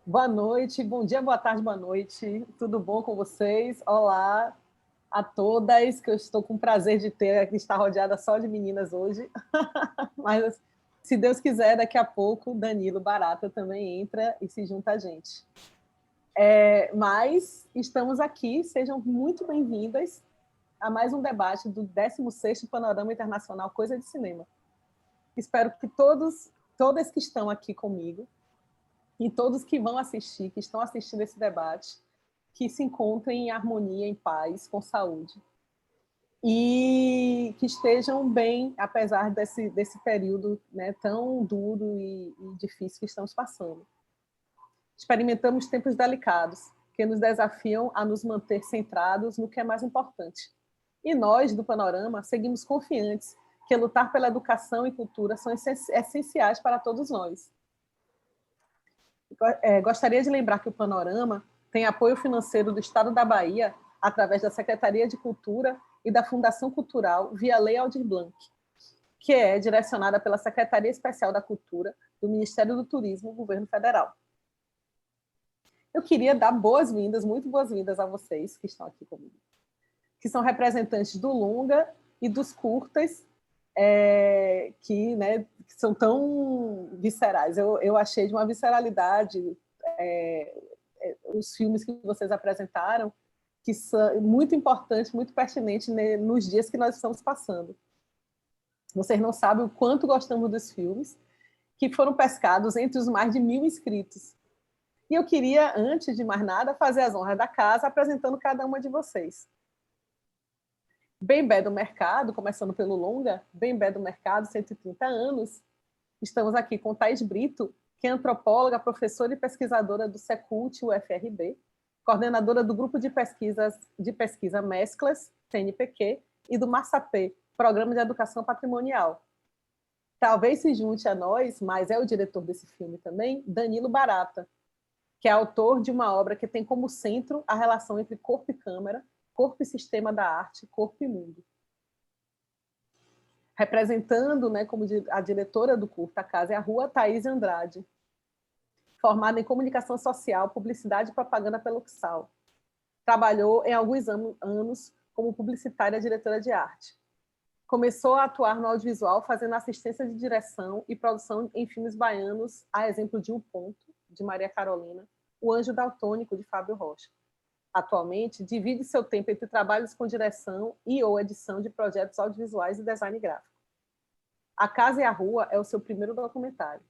Boa noite, bom dia, boa tarde, boa noite. Tudo bom com vocês? Olá a todas, que eu estou com o prazer de ter aqui, estar rodeada só de meninas hoje. Mas, se Deus quiser, daqui a pouco, Danilo Barata também entra e se junta a gente. Mas estamos aqui, sejam muito bem-vindas a mais um debate do 16º Panorama Internacional Coisa de Cinema. Espero que todas que estão aqui comigo, e todos que vão assistir, que estão assistindo esse debate, que se encontrem em harmonia, em paz, com saúde. E que estejam bem, apesar desse período, né, tão duro e difícil que estamos passando. Experimentamos tempos delicados, que nos desafiam a nos manter centrados no que é mais importante. E nós, do Panorama, seguimos confiantes que lutar pela educação e cultura são essenciais para todos nós. Gostaria de lembrar que o Panorama tem apoio financeiro do Estado da Bahia, através da Secretaria de Cultura e da Fundação Cultural, via Lei Aldir Blanc, que é direcionada pela Secretaria Especial da Cultura do Ministério do Turismo, Governo Federal. Eu queria dar boas-vindas, muito boas-vindas a vocês que estão aqui comigo, que são representantes do longa e dos curtas, que são tão viscerais. Eu achei de uma visceralidade os filmes que vocês apresentaram, que são muito importantes, muito pertinentes nos dias que nós estamos passando. Vocês não sabem o quanto gostamos dos filmes, que foram pescados entre os mais de 1.000 inscritos. E eu queria, antes de mais nada, fazer as honras da casa, apresentando cada uma de vocês. Bem-Bé do Mercado, começando pelo longa, Bem-Bé do Mercado, 130 anos. Estamos aqui com Thaís Brito, que é antropóloga, professora e pesquisadora do Secult UFRB, coordenadora do Grupo de Pesquisa Mesclas, CNPq, e do MASSAP, Programa de Educação Patrimonial. Talvez se junte a nós, mas é o diretor desse filme também, Danilo Barata, que é autor de uma obra que tem como centro a relação entre corpo e câmera, corpo e sistema da arte, corpo e mundo. Representando, como a diretora do curta A Casa e a Rua, Thaís Andrade, formada em comunicação social, publicidade e propaganda pela UXAL. Trabalhou em alguns anos como publicitária e diretora de arte. Começou a atuar no audiovisual, fazendo assistência de direção e produção em filmes baianos, a exemplo de O Ponto, de Maria Carolina, O Anjo Daltônico, de Fábio Rocha. Atualmente, divide seu tempo entre trabalhos com direção e ou edição de projetos audiovisuais e design gráfico. A Casa e a Rua é o seu primeiro documentário.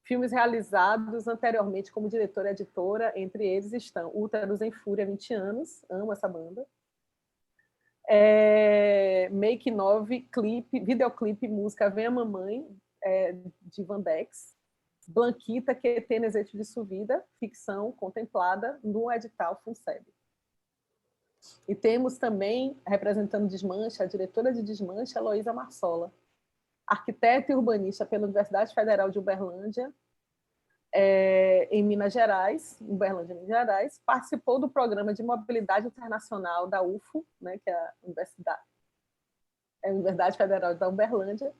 Filmes realizados anteriormente como diretora e editora, entre eles estão Úteros em Fúria, 20 anos, amo essa banda, Make Nove, videoclipe, música Venha Mamãe, de Vandex, Blanquita, que tem no Exército de Sua Vida, ficção contemplada no edital FUNSEB. E temos também, representando Desmancha, a diretora de Desmancha, Heloísa Marsola, arquiteta e urbanista pela Universidade Federal de Uberlândia, em Minas Gerais, Uberlândia, Minas Gerais, participou do Programa de Mobilidade Internacional da UFO, que é a Universidade Federal da Uberlândia,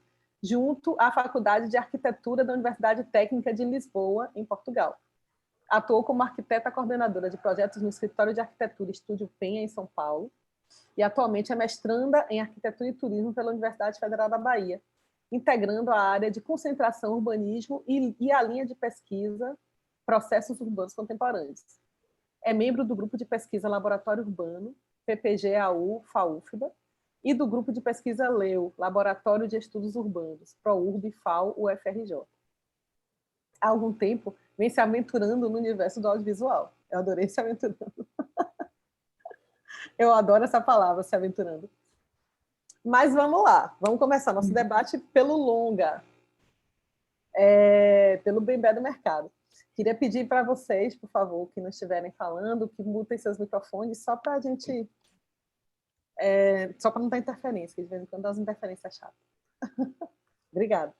junto à Faculdade de Arquitetura da Universidade Técnica de Lisboa, em Portugal. Atuou como arquiteta coordenadora de projetos no Escritório de Arquitetura Estúdio Penha, em São Paulo, e atualmente é mestranda em Arquitetura e Turismo pela Universidade Federal da Bahia, integrando a área de concentração, urbanismo e a linha de pesquisa Processos Urbanos Contemporâneos. É membro do Grupo de Pesquisa Laboratório Urbano, PPG-AU-FAUFBA, e do Grupo de Pesquisa LEU, Laboratório de Estudos Urbanos, ProURB-FAU-UFRJ. Há algum tempo, vem se aventurando no universo do audiovisual. Eu adorei se aventurando. Eu adoro essa palavra, se aventurando. Mas vamos lá, vamos começar nosso debate pelo longa, pelo Bem-Bé do Mercado. Queria pedir para vocês, por favor, que não estiverem falando, que mutem seus microfones, só para a gente... só para não dar interferência, que de vez em quando dá umas interferências chatas. Obrigada.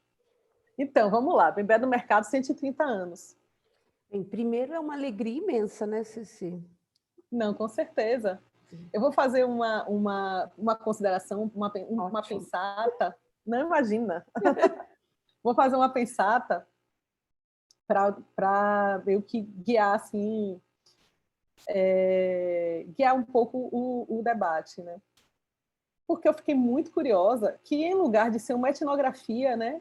Então, vamos lá, Bem-Bé do Mercado, 130 anos. Bem, primeiro é uma alegria imensa, né, Ceci? Não, com certeza. Eu vou fazer uma consideração, uma pensata. Não, imagina. Vou fazer uma pensata para meio que guiar, assim, guiar um pouco o debate, né? Porque eu fiquei muito curiosa que, em lugar de ser uma etnografia, né,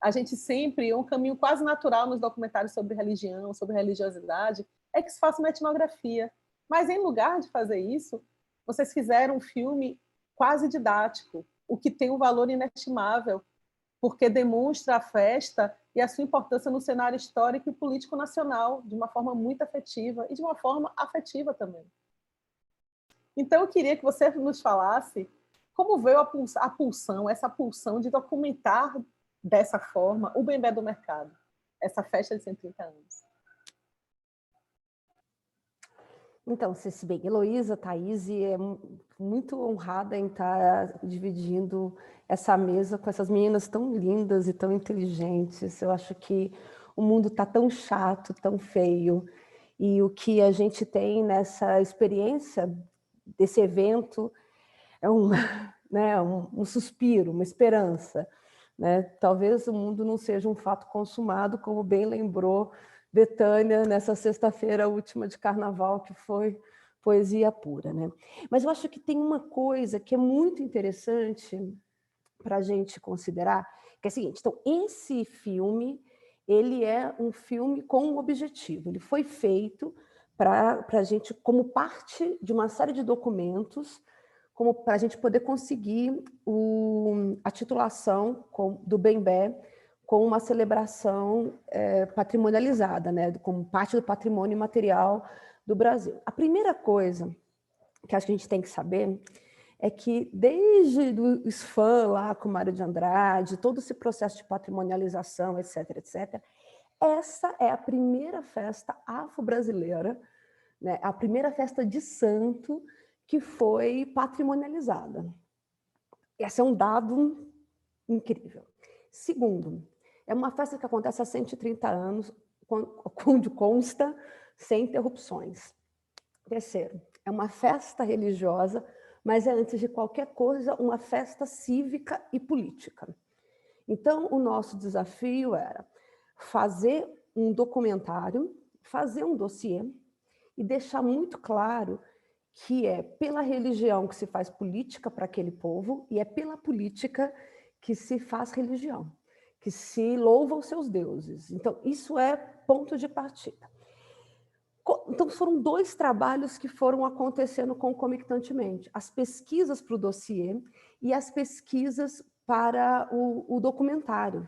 a gente sempre, um caminho quase natural nos documentários sobre religião, sobre religiosidade, é que se faça uma etnografia. Mas, em lugar de fazer isso, vocês fizeram um filme quase didático, o que tem um valor inestimável, porque demonstra a festa e a sua importância no cenário histórico e político nacional, de uma forma muito afetiva e de uma forma afetiva também. Então, eu queria que você nos falasse como veio a pulsão, essa pulsão de documentar dessa forma o Bem-Bé do Mercado, essa festa de 130 anos. Então, Ceci, bem, Heloísa, Thaís, é muito honrada em estar dividindo essa mesa com essas meninas tão lindas e tão inteligentes. Eu acho que o mundo está tão chato, tão feio, e o que a gente tem nessa experiência desse evento é né, um suspiro, uma esperança. Né? Talvez o mundo não seja um fato consumado, como bem lembrou Betânia nessa sexta-feira última de carnaval, que foi poesia pura. Né? Mas eu acho que tem uma coisa que é muito interessante para a gente considerar, que é o seguinte: então, esse filme, ele é um filme com um objetivo, ele foi feito para a gente, como parte de uma série de documentos, como para a gente poder conseguir a titulação do Bem-Bé com uma celebração patrimonializada, né, como parte do patrimônio material do Brasil. A primeira coisa que acho que a gente tem que saber é que desde o SFAM lá com Mário de Andrade, todo esse processo de patrimonialização, etc., etc., essa é a primeira festa afro-brasileira, né, a primeira festa de santo que foi patrimonializada. Esse é um dado incrível. Segundo, é uma festa que acontece há 130 anos, onde consta sem interrupções. Terceiro, é uma festa religiosa, mas é, antes de qualquer coisa, uma festa cívica e política. Então, o nosso desafio era fazer um documentário, fazer um dossiê e deixar muito claro que é pela religião que se faz política para aquele povo e é pela política que se faz religião, que se louva os seus deuses. Então, isso é ponto de partida. Então, foram dois trabalhos que foram acontecendo concomitantemente: as pesquisas para o dossiê e as pesquisas para o documentário,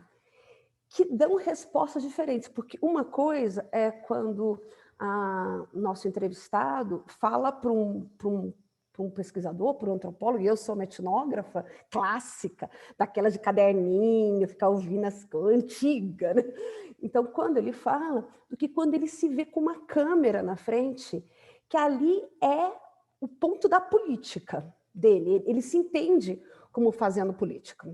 que dão respostas diferentes, porque uma coisa é quando nosso entrevistado fala para um pesquisador, para um antropólogo, e eu sou uma etnógrafa clássica, daquela de caderninho, ficar ouvindo as coisas, antiga, né? Então, quando ele fala, do que quando ele se vê com uma câmera na frente, que ali é o ponto da política dele, ele se entende como fazendo política.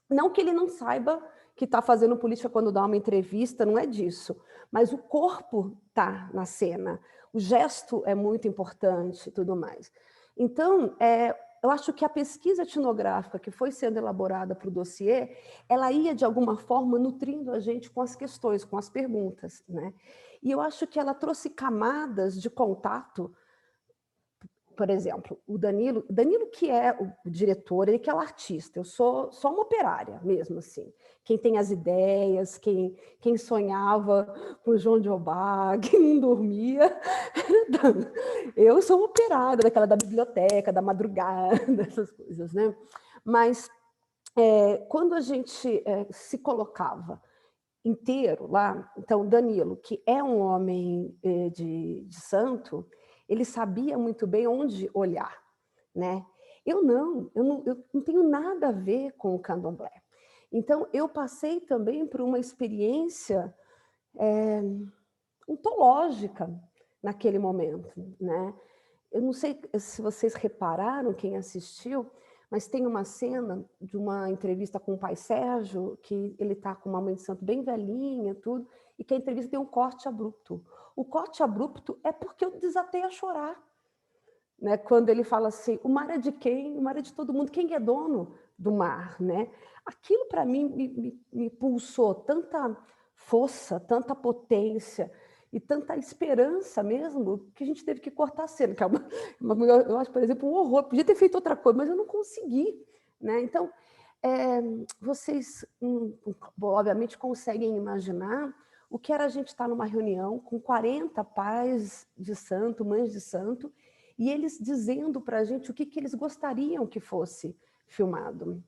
Não que ele não saiba que está fazendo política quando dá uma entrevista, não é disso, mas o corpo está na cena, o gesto é muito importante e tudo mais. Então, eu acho que a pesquisa etnográfica que foi sendo elaborada para o dossiê, ela ia, de alguma forma, nutrindo a gente com as questões, com as perguntas, né? E eu acho que ela trouxe camadas de contato. Por exemplo, o Danilo que é o diretor, ele que é o artista, eu sou só uma operária mesmo, assim. Quem tem as ideias, quem sonhava com o João de Obá, quem não dormia. Eu sou uma operária, daquela da biblioteca, da madrugada, essas coisas, né? Mas quando a gente se colocava inteiro lá, então Danilo, que é um homem de santo, ele sabia muito bem onde olhar, né? Eu não tenho nada a ver com o candomblé. Então, eu passei também por uma experiência ontológica naquele momento, né? Eu não sei se vocês repararam, quem assistiu, mas tem uma cena de uma entrevista com o pai Sérgio, que ele está com uma mãe de santo bem velhinha, tudo, e que a entrevista tem um corte abrupto. O corte abrupto é porque eu desatei a chorar. Né? Quando ele fala assim, o mar é de quem? O mar é de todo mundo. Quem é dono do mar? Né? Aquilo, para mim, me pulsou tanta força, tanta potência e tanta esperança mesmo, que a gente teve que cortar a cena, que é eu acho, por exemplo, um horror. Podia ter feito outra coisa, mas eu não consegui, né? Então, vocês, obviamente, conseguem imaginar o que era a gente estar numa reunião com 40 pais de santo, mães de santo, e eles dizendo para a gente o que eles gostariam que fosse filmado,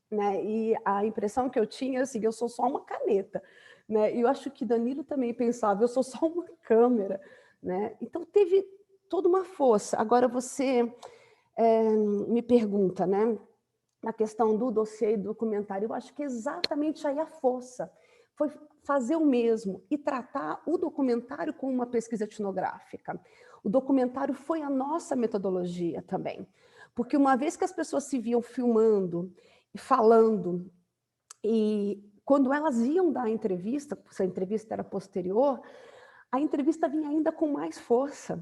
né? E a impressão que eu tinha, assim, eu sou só uma caneta, né? E eu acho que Danilo também pensava, eu sou só uma câmera, né? Então teve toda uma força. Agora você me pergunta, né? Na questão do dossiê e do documentário, eu acho que exatamente aí a força foi fazer o mesmo e tratar o documentário como uma pesquisa etnográfica. O documentário foi a nossa metodologia também, porque uma vez que as pessoas se viam filmando e falando, e quando elas iam dar a entrevista, se a entrevista era posterior, a entrevista vinha ainda com mais força,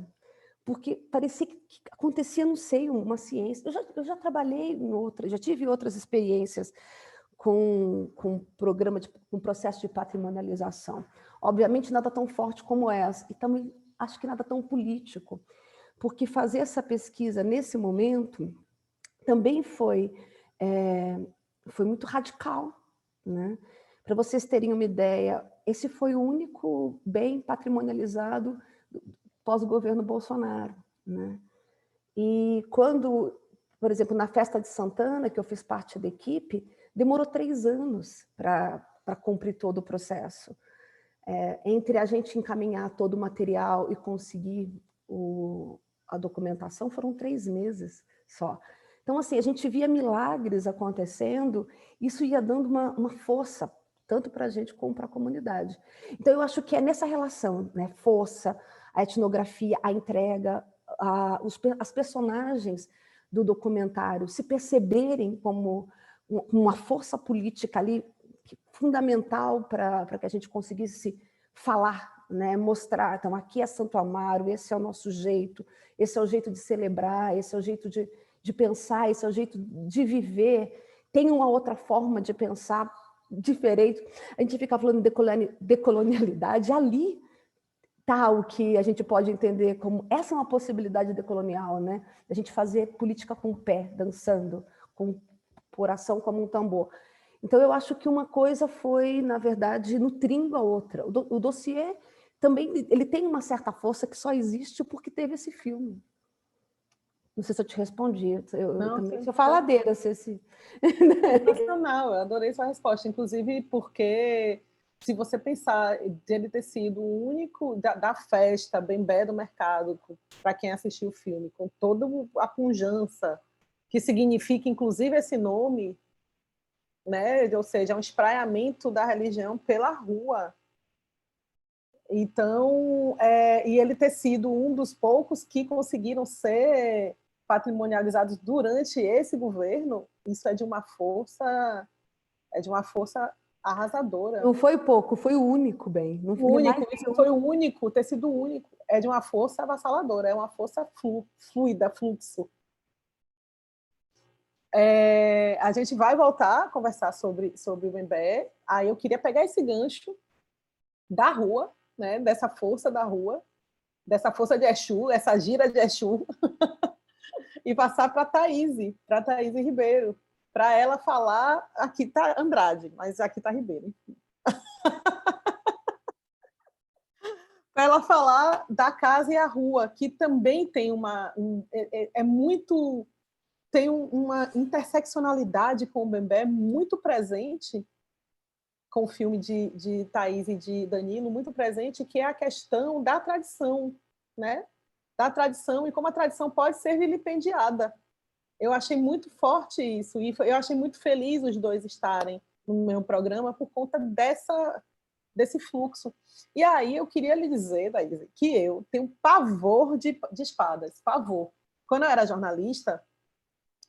porque parecia que acontecia, não sei, uma ciência. Eu já trabalhei em outras, já tive outras experiências com programa, com processo de patrimonialização. Obviamente, nada tão forte como essa, e também acho que nada tão político, porque fazer essa pesquisa nesse momento também foi muito radical, né? Para vocês terem uma ideia, esse foi o único bem patrimonializado pós-governo Bolsonaro, né? E quando, por exemplo, na festa de Santana, que eu fiz parte da equipe, demorou 3 anos para cumprir todo o processo. Entre a gente encaminhar todo o material e conseguir a documentação, foram 3 meses só. Então, assim, a gente via milagres acontecendo, isso ia dando uma força, tanto para a gente como para a comunidade. Então, eu acho que é nessa relação, né? Força, a etnografia, a entrega, as personagens do documentário se perceberem como uma força política ali fundamental para que a gente conseguisse falar, né? Mostrar, então, aqui é Santo Amaro, esse é o nosso jeito, esse é o jeito de celebrar, esse é o jeito de pensar, esse é o jeito de viver. Tem uma outra forma de pensar diferente. A gente fica falando de decolonialidade, ali está o que a gente pode entender como essa é uma possibilidade decolonial, né? A gente fazer política com o pé, dançando, com coração como um tambor. Então, eu acho que uma coisa foi, na verdade, nutrindo a outra. O dossiê também ele tem uma certa força que só existe porque teve esse filme. Não sei se eu te respondi. Eu também sou faladeira. Sensacional, eu adorei sua resposta. Inclusive porque, se você pensar de ele ter sido o único da festa, Bembé do mercado, para quem assistiu o filme, com toda a pujança que significa, inclusive, esse nome, né? Ou seja, é um espraiamento da religião pela rua. Então, e ele ter sido um dos poucos que conseguiram ser patrimonializados durante esse governo, isso é de uma força arrasadora. Não foi pouco, foi o único, bem. Não Único, isso foi o único, ter sido o único. É de uma força avassaladora, é uma força fluida, fluxo. A gente vai voltar a conversar sobre o Bembé. Aí eu queria pegar esse gancho da rua, né, dessa força da rua, dessa força de Exu, essa gira de Exu, e passar para a Thaís Ribeiro, para ela falar, aqui está Andrade, mas aqui está Ribeiro. Para ela falar da casa e a rua, que também tem tem uma interseccionalidade com o Bembé muito presente, com o filme de Thaís e de Danilo, muito presente, que é a questão da tradição, né? Da tradição e como a tradição pode ser vilipendiada. Eu achei muito forte isso, e eu achei muito feliz os dois estarem no meu programa por conta desse fluxo. E aí eu queria lhe dizer, Thaís, que eu tenho pavor de espadas, pavor. Quando eu era jornalista,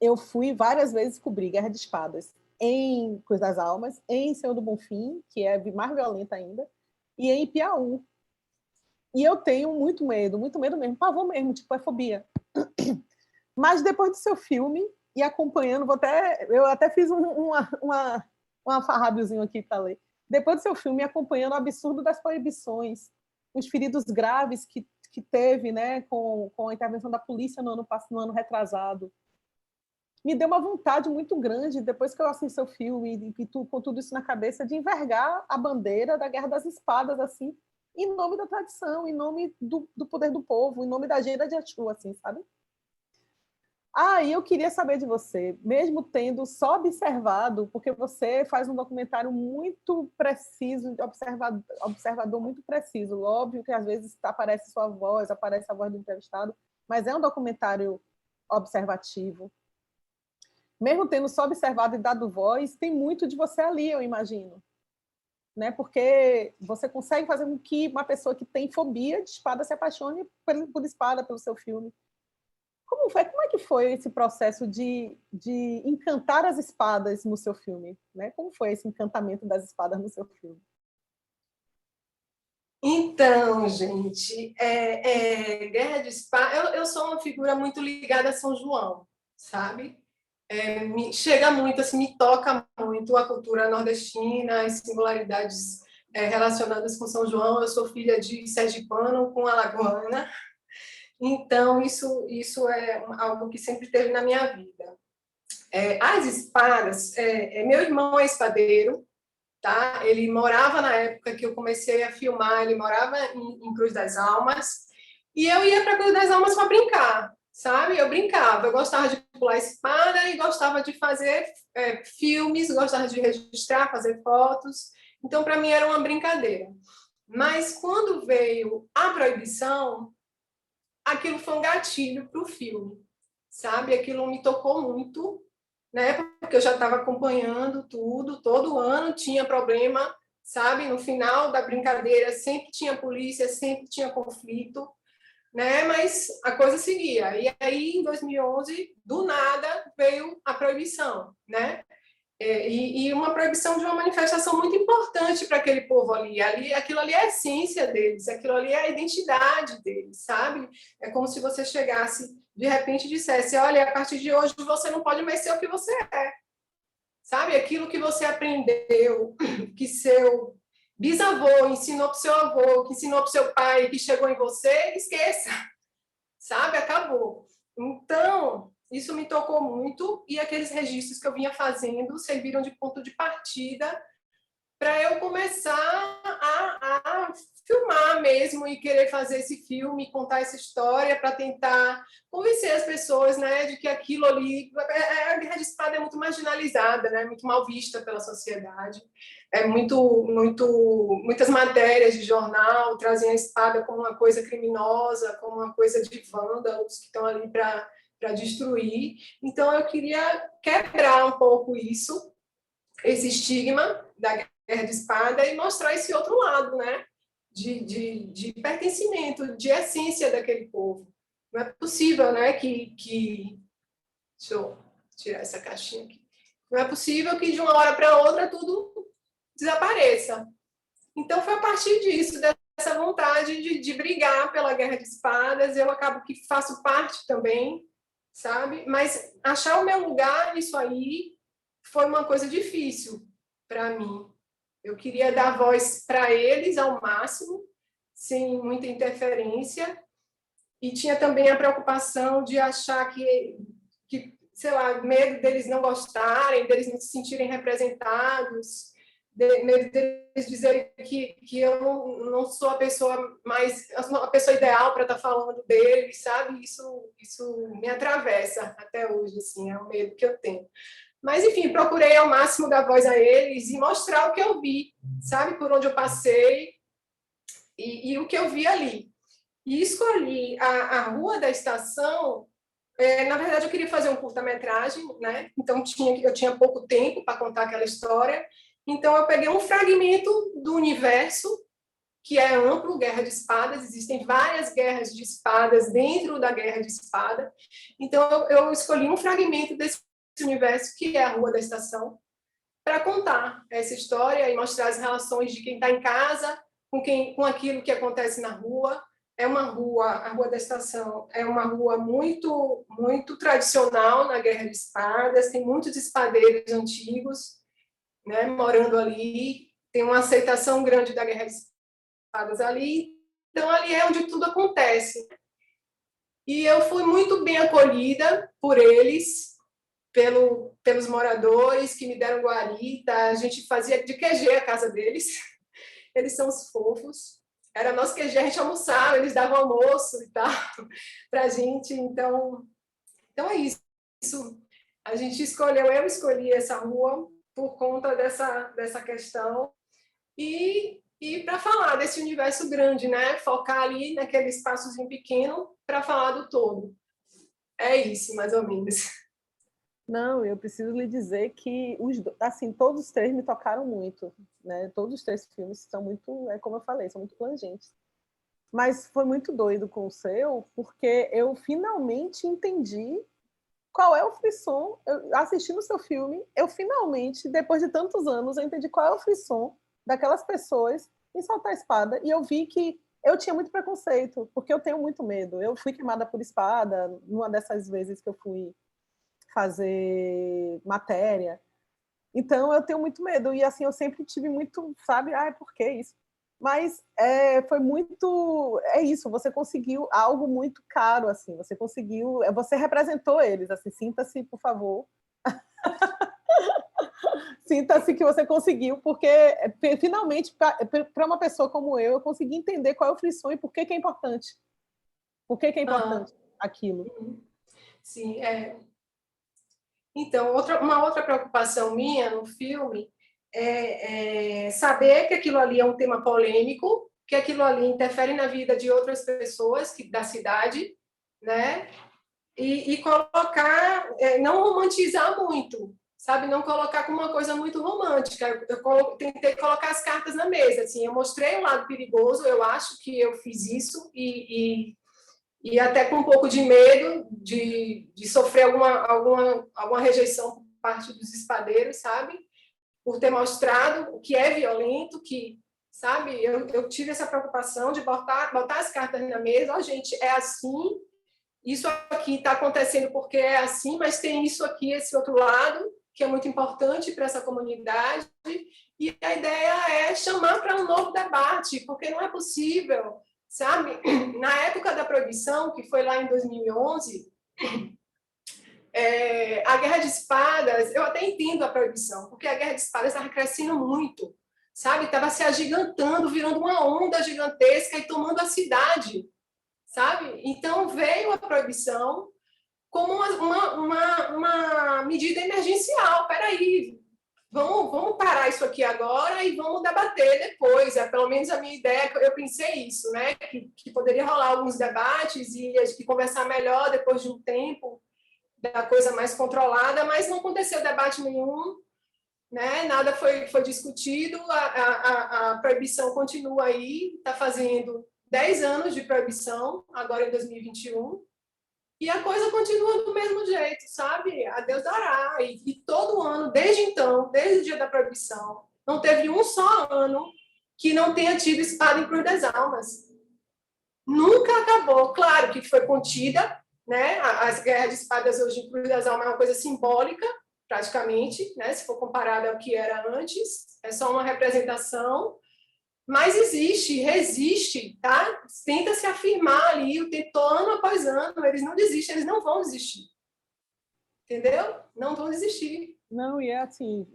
eu fui várias vezes cobrir Guerra de Espadas em Cruz das Almas, em Senhor do Bonfim, que é mais violenta ainda, e em Piauí. E eu tenho muito medo mesmo, pavor mesmo, tipo, é fobia. Mas depois do seu filme, e acompanhando, eu até fiz uma farrábiozinho aqui para ler. depois do seu filme, acompanhando o absurdo das proibições, os feridos graves que teve, né, com a intervenção da polícia no ano retrasado. Me deu uma vontade muito grande, depois que eu assisti seu filme, e com tudo isso na cabeça, de envergar a bandeira da Guerra das Espadas, assim, em nome da tradição, em nome do poder do povo, em nome da agenda de Exu, assim, sabe? E eu queria saber de você, mesmo tendo só observado, porque você faz um documentário muito preciso, observador muito preciso. Óbvio que às vezes aparece sua voz, aparece a voz do entrevistado, mas é um documentário observativo. Mesmo tendo só observado e dado voz, tem muito de você ali, eu imagino. Né? Porque você consegue fazer com que uma pessoa que tem fobia de espada se apaixone por espada, pelo seu filme. Como é que foi esse processo de encantar as espadas no seu filme? Né? Como foi esse encantamento das espadas no seu filme? Então, gente, Guerra de Espadas, eu sou uma figura muito ligada a São João, sabe? Me chega muito, assim, me toca muito a cultura nordestina, as singularidades relacionadas com São João. Eu sou filha de sergipano com alagoana, então isso é algo que sempre teve na minha vida. As espadas, meu irmão é espadeiro, tá? Ele morava na época que eu comecei a filmar, ele morava em Cruz das Almas, e eu ia para Cruz das Almas para brincar, sabe? Eu brincava, eu gostava de pular espada e gostava de fazer filmes, gostava de registrar, fazer fotos, então para mim era uma brincadeira. Mas quando veio a proibição, aquilo foi um gatilho para o filme, sabe? Aquilo me tocou muito, né? Porque eu já estava acompanhando tudo, todo ano tinha problema, sabe? No final da brincadeira sempre tinha polícia, sempre tinha conflito, né? Mas a coisa seguia. E aí, em 2011, do nada, veio a proibição, né? E uma proibição de uma manifestação muito importante para aquele povo ali. Aquilo ali é a essência deles, aquilo ali é a identidade deles, sabe? É como se você chegasse, de repente, e dissesse, olha, a partir de hoje você não pode mais ser o que você é, sabe? Aquilo que você aprendeu, que seu bisavô ensinou para o seu avô, que ensinou para o seu pai, que chegou em você, esqueça, sabe? Acabou. Então, isso me tocou muito, e aqueles registros que eu vinha fazendo serviram de ponto de partida para eu começar a filmar mesmo e querer fazer esse filme, contar essa história para tentar convencer as pessoas, né, de que aquilo ali, a Guerra de Espada é muito marginalizada, né, muito mal vista pela sociedade. Muitas matérias de jornal trazem a espada como uma coisa criminosa, como uma coisa de vândalos que estão ali para destruir. Então, eu queria quebrar um pouco esse estigma da Guerra de Espada e mostrar esse outro lado, né? De pertencimento, de essência daquele povo. Não é possível, né, deixa eu tirar essa caixinha aqui. Não é possível que de uma hora para outra tudo desapareça. Então, foi a partir disso, dessa vontade de brigar pela Guerra de Espadas, eu acabo que faço parte também, sabe? Mas achar o meu lugar nisso aí foi uma coisa difícil para mim. Eu queria dar voz para eles ao máximo, sem muita interferência, e tinha também a preocupação de achar que sei lá, medo deles não gostarem, deles não se sentirem representados, medo deles dizerem que eu não sou a pessoa ideal para estar falando deles, sabe? Isso me atravessa até hoje, assim, é um medo que eu tenho. Mas, enfim, procurei ao máximo dar voz a eles e mostrar o que eu vi, sabe? Por onde eu passei e o que eu vi ali. E escolhi a Rua da Estação. Na verdade, eu queria fazer um curta-metragem, né? Então, eu tinha pouco tempo para contar aquela história. Então, eu peguei um fragmento do universo, que é amplo, Guerra de Espadas. Existem várias guerras de espadas dentro da Guerra de Espada. Então, eu escolhi um fragmento desse universo, que é a Rua da Estação, para contar essa história e mostrar as relações de quem está em casa com aquilo que acontece na rua. É uma rua, a Rua da Estação, é uma rua muito, muito tradicional na Guerra de Espadas, tem muitos espadeiros antigos, né, morando ali, tem uma aceitação grande da Guerra de Espadas ali, então ali é onde tudo acontece. E eu fui muito bem acolhida por eles, pelos moradores que me deram guarita. A gente fazia de QG a casa deles. Eles são os fofos. Era nosso QG, a gente almoçava, eles davam almoço e tal para a gente. Então é isso. A gente escolheu, eu escolhi essa rua por conta dessa questão. E para falar desse universo grande, né? Focar ali naquele espaçozinho pequeno para falar do todo. É isso, mais ou menos. Não, eu preciso lhe dizer que assim, todos os três me tocaram muito, né? Todos os três filmes são muito, como eu falei, são muito plangentes. Mas foi muito doido com o seu, porque eu finalmente entendi qual é o frisson. Assistindo o seu filme, eu finalmente, depois de tantos anos, eu entendi qual é o frisson daquelas pessoas em soltar a espada, e eu vi que eu tinha muito preconceito, porque eu tenho muito medo. Eu fui queimada por espada numa dessas vezes que eu fui fazer matéria. Então, eu tenho muito medo. E, assim, eu sempre tive muito, sabe? Por que isso? Mas foi muito... É isso, você conseguiu algo muito caro, assim. Você conseguiu... Você representou eles, assim. Sinta-se, por favor. Sinta-se que você conseguiu, porque, finalmente, para uma pessoa como eu consegui entender qual é o frisson e por que é importante. Por que é importante aquilo. Sim, Então, uma outra preocupação minha no filme é saber que aquilo ali é um tema polêmico, que aquilo ali interfere na vida de outras pessoas da cidade, né? E colocar, não romantizar muito, sabe? Não colocar como uma coisa muito romântica. Eu tentei colocar as cartas na mesa, assim, eu mostrei o lado perigoso, eu acho que eu fiz isso, e até com um pouco de medo de sofrer alguma rejeição por parte dos espadeiros, sabe? Por ter mostrado o que é violento, que, sabe? Eu tive essa preocupação de botar as cartas na mesa. Gente, é assim, isso aqui está acontecendo porque é assim, mas tem isso aqui, esse outro lado, que é muito importante para essa comunidade. E a ideia é chamar para um novo debate, porque não é possível, sabe? Na época da proibição, que foi lá em 2011, a Guerra de Espadas, eu até entendo a proibição, porque a Guerra de Espadas estava crescendo muito, sabe? Estava se agigantando, virando uma onda gigantesca e tomando a cidade, sabe? Então veio a proibição como uma medida emergencial. Peraí, vamos parar isso aqui agora e vamos debater depois. Pelo menos a minha ideia, eu pensei isso, né? Que poderia rolar alguns debates e a gente conversar melhor depois de um tempo da coisa mais controlada, mas não aconteceu debate nenhum, né? Nada foi discutido, a proibição continua aí, está fazendo 10 anos de proibição, agora em 2021, e a coisa continua do mesmo jeito, sabe? A Deus dará. E todo ano, desde então, desde o dia da proibição, não teve um só ano que não tenha tido espada em Cruz das Almas. Nunca acabou. Claro que foi contida, né? As guerras de espadas hoje em Cruz das Almas é uma coisa simbólica, praticamente, né? Se for comparado ao que era antes. É só uma representação. Mas existe, resiste, tá? Tenta se afirmar ali o tempo, ano após ano. Eles não desistem, eles não vão desistir. Entendeu? Não vão desistir. Não, e assim,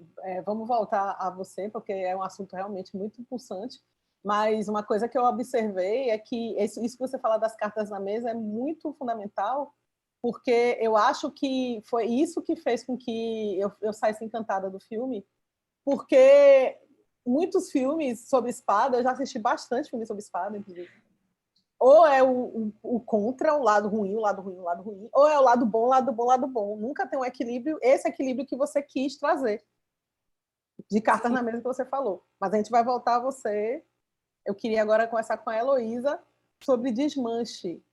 vamos voltar a você, porque é um assunto realmente muito pulsante, mas uma coisa que eu observei é que isso que você fala das cartas na mesa é muito fundamental, porque eu acho que foi isso que fez com que eu saísse encantada do filme, porque muitos filmes sobre espada, eu já assisti bastante filmes sobre espada, inclusive, ou é o contra, o lado ruim, o lado ruim, o lado ruim, ou é o lado bom, o lado bom, o lado bom. Nunca tem um equilíbrio, esse equilíbrio que você quis trazer, de cartas na mesa que você falou. Mas a gente vai voltar a você. Eu queria agora conversar com a Heloísa sobre desmanche.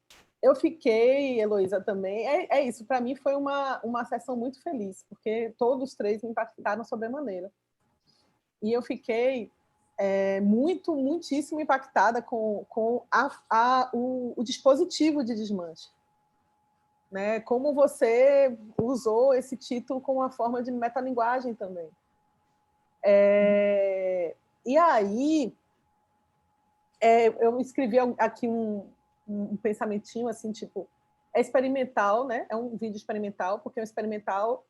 Eu fiquei, Heloísa, também. É isso, para mim foi uma sessão muito feliz, porque todos os três me impactaram sobremaneira. E eu fiquei muitíssimo impactada com o dispositivo de desmanche. Né? Como você usou esse título como uma forma de metalinguagem também. E aí, eu escrevi aqui um pensamentinho, assim, tipo, é experimental, né? É um vídeo experimental, porque é um experimental,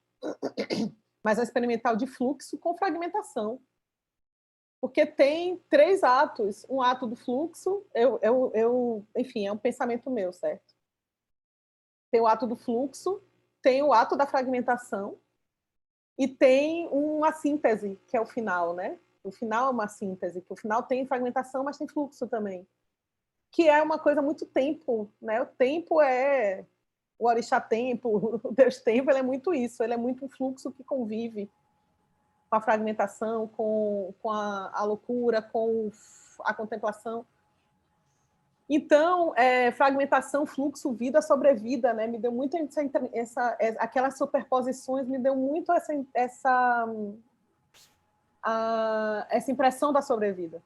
mas é um experimental de fluxo com fragmentação. Porque tem 3 atos. Um ato do fluxo, enfim, é um pensamento meu, certo? Tem o ato do fluxo, tem o ato da fragmentação e tem uma síntese, que é o final, né? O final é uma síntese, que o final tem fragmentação, mas tem fluxo também. Que é uma coisa muito tempo, né? O tempo é o orixá tempo, o Deus tempo, ele é muito isso, ele é muito um fluxo que convive com a fragmentação, com a loucura, com a contemplação. Então, fragmentação, fluxo, vida, sobrevida, né? Me deu muito aquelas superposições, me deu muito essa impressão da sobrevida.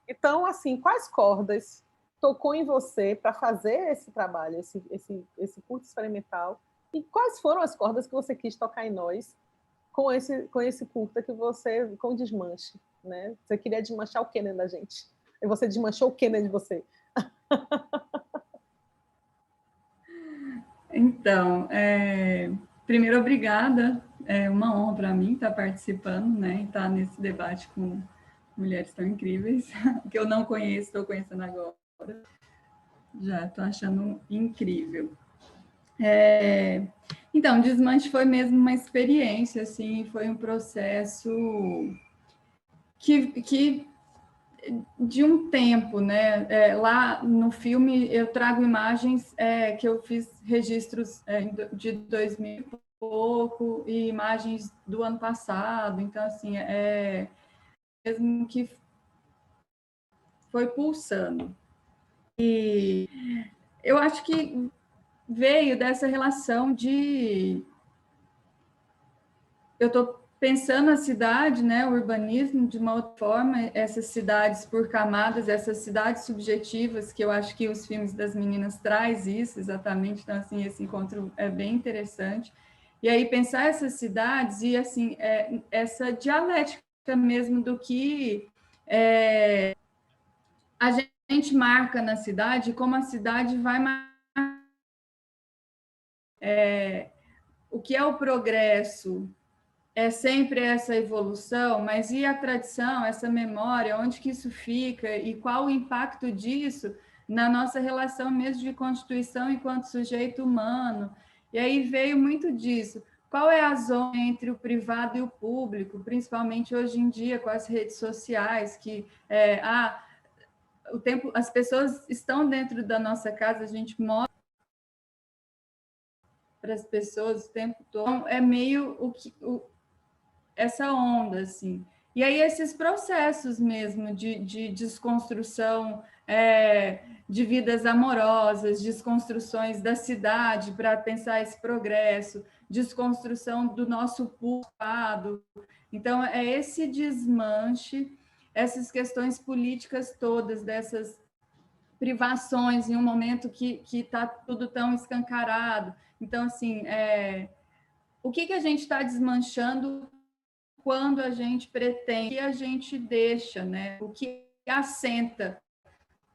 Então, assim, quais cordas tocou em você para fazer esse trabalho, esse curso experimental? E quais foram as cordas que você quis tocar em nós com esse curta que você, com o desmanche, né? Você queria desmanchar o que da gente? E você desmanchou o que de você? Então, primeiro, obrigada. É uma honra para mim estar participando, né? Estar nesse debate com mulheres tão incríveis, que eu não conheço, estou conhecendo agora. Já estou achando incrível. Então, Desmanche foi mesmo uma experiência, assim, foi um processo que de um tempo, né? Lá no filme eu trago imagens que eu fiz registros de 2000 e pouco e imagens do ano passado, então assim mesmo que foi pulsando. E eu acho que veio dessa relação de eu estou pensando a cidade, né, o urbanismo de uma outra forma, essas cidades por camadas, essas cidades subjetivas, que eu acho que os filmes das meninas traz isso exatamente, então assim, esse encontro é bem interessante. E aí pensar essas cidades e assim, essa dialética mesmo do que a gente marca na cidade, como a cidade vai o que é o progresso, é sempre essa evolução, mas e a tradição, essa memória, onde que isso fica e qual o impacto disso na nossa relação mesmo de constituição enquanto sujeito humano? E aí veio muito disso. Qual é a zona entre o privado e o público, principalmente hoje em dia com as redes sociais, que o tempo, as pessoas estão dentro da nossa casa, a gente mostra para as pessoas o tempo todo. Então, é meio essa onda, assim. E aí esses processos mesmo de desconstrução de vidas amorosas, desconstruções da cidade para pensar esse progresso, desconstrução do nosso pulpado. Então, é esse desmanche, essas questões políticas todas, dessas privações em um momento que está tudo tão escancarado. Então, assim, o que a gente está desmanchando quando a gente pretende, o que a gente deixa, né? O que assenta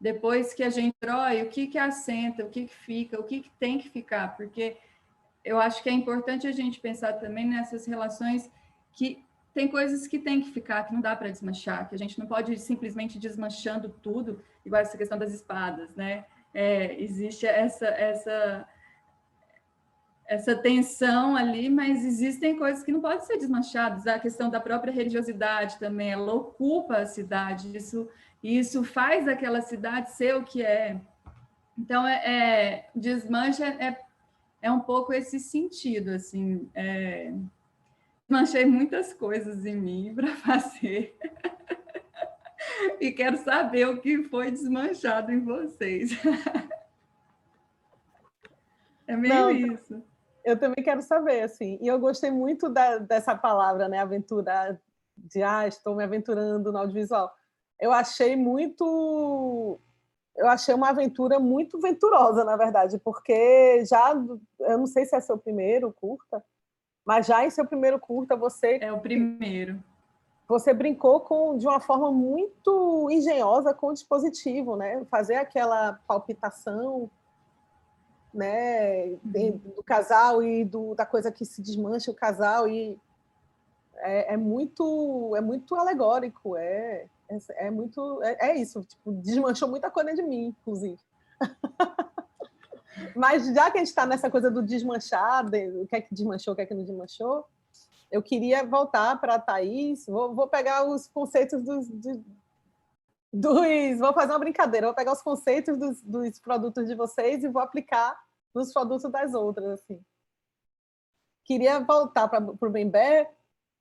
depois que a gente destrói, o que assenta, o que fica, o que tem que ficar, porque eu acho que é importante a gente pensar também nessas relações que tem coisas que tem que ficar, que não dá para desmanchar, que a gente não pode ir simplesmente desmanchando tudo, igual essa questão das espadas, né? Existe essa tensão ali, mas existem coisas que não podem ser desmanchadas. A questão da própria religiosidade também, ela ocupa a cidade, isso faz aquela cidade ser o que é. Então, desmanche é um pouco esse sentido, assim. Desmanchei muitas coisas em mim para fazer. E quero saber o que foi desmanchado em vocês. É meio isso. Eu também quero saber, assim. E eu gostei muito dessa palavra, né? Aventurar, estou me aventurando no audiovisual. Eu achei uma aventura muito venturosa, na verdade, porque eu não sei se é seu primeiro curta, mas já em seu primeiro curta você... É o primeiro. você brincou de uma forma muito engenhosa com o dispositivo, né? Fazer aquela palpitação, né, do casal e da coisa que se desmancha o casal, e é muito alegórico, é isso, tipo, desmanchou muita coisa de mim, inclusive. Mas já que a gente está nessa coisa do desmanchar, o que é que desmanchou, o que é que não desmanchou, eu queria voltar para a Thaís, vou pegar os conceitos vou fazer uma brincadeira, vou pegar os conceitos dos produtos de vocês e vou aplicar nos produtos das outras, assim. Queria voltar para o Bembe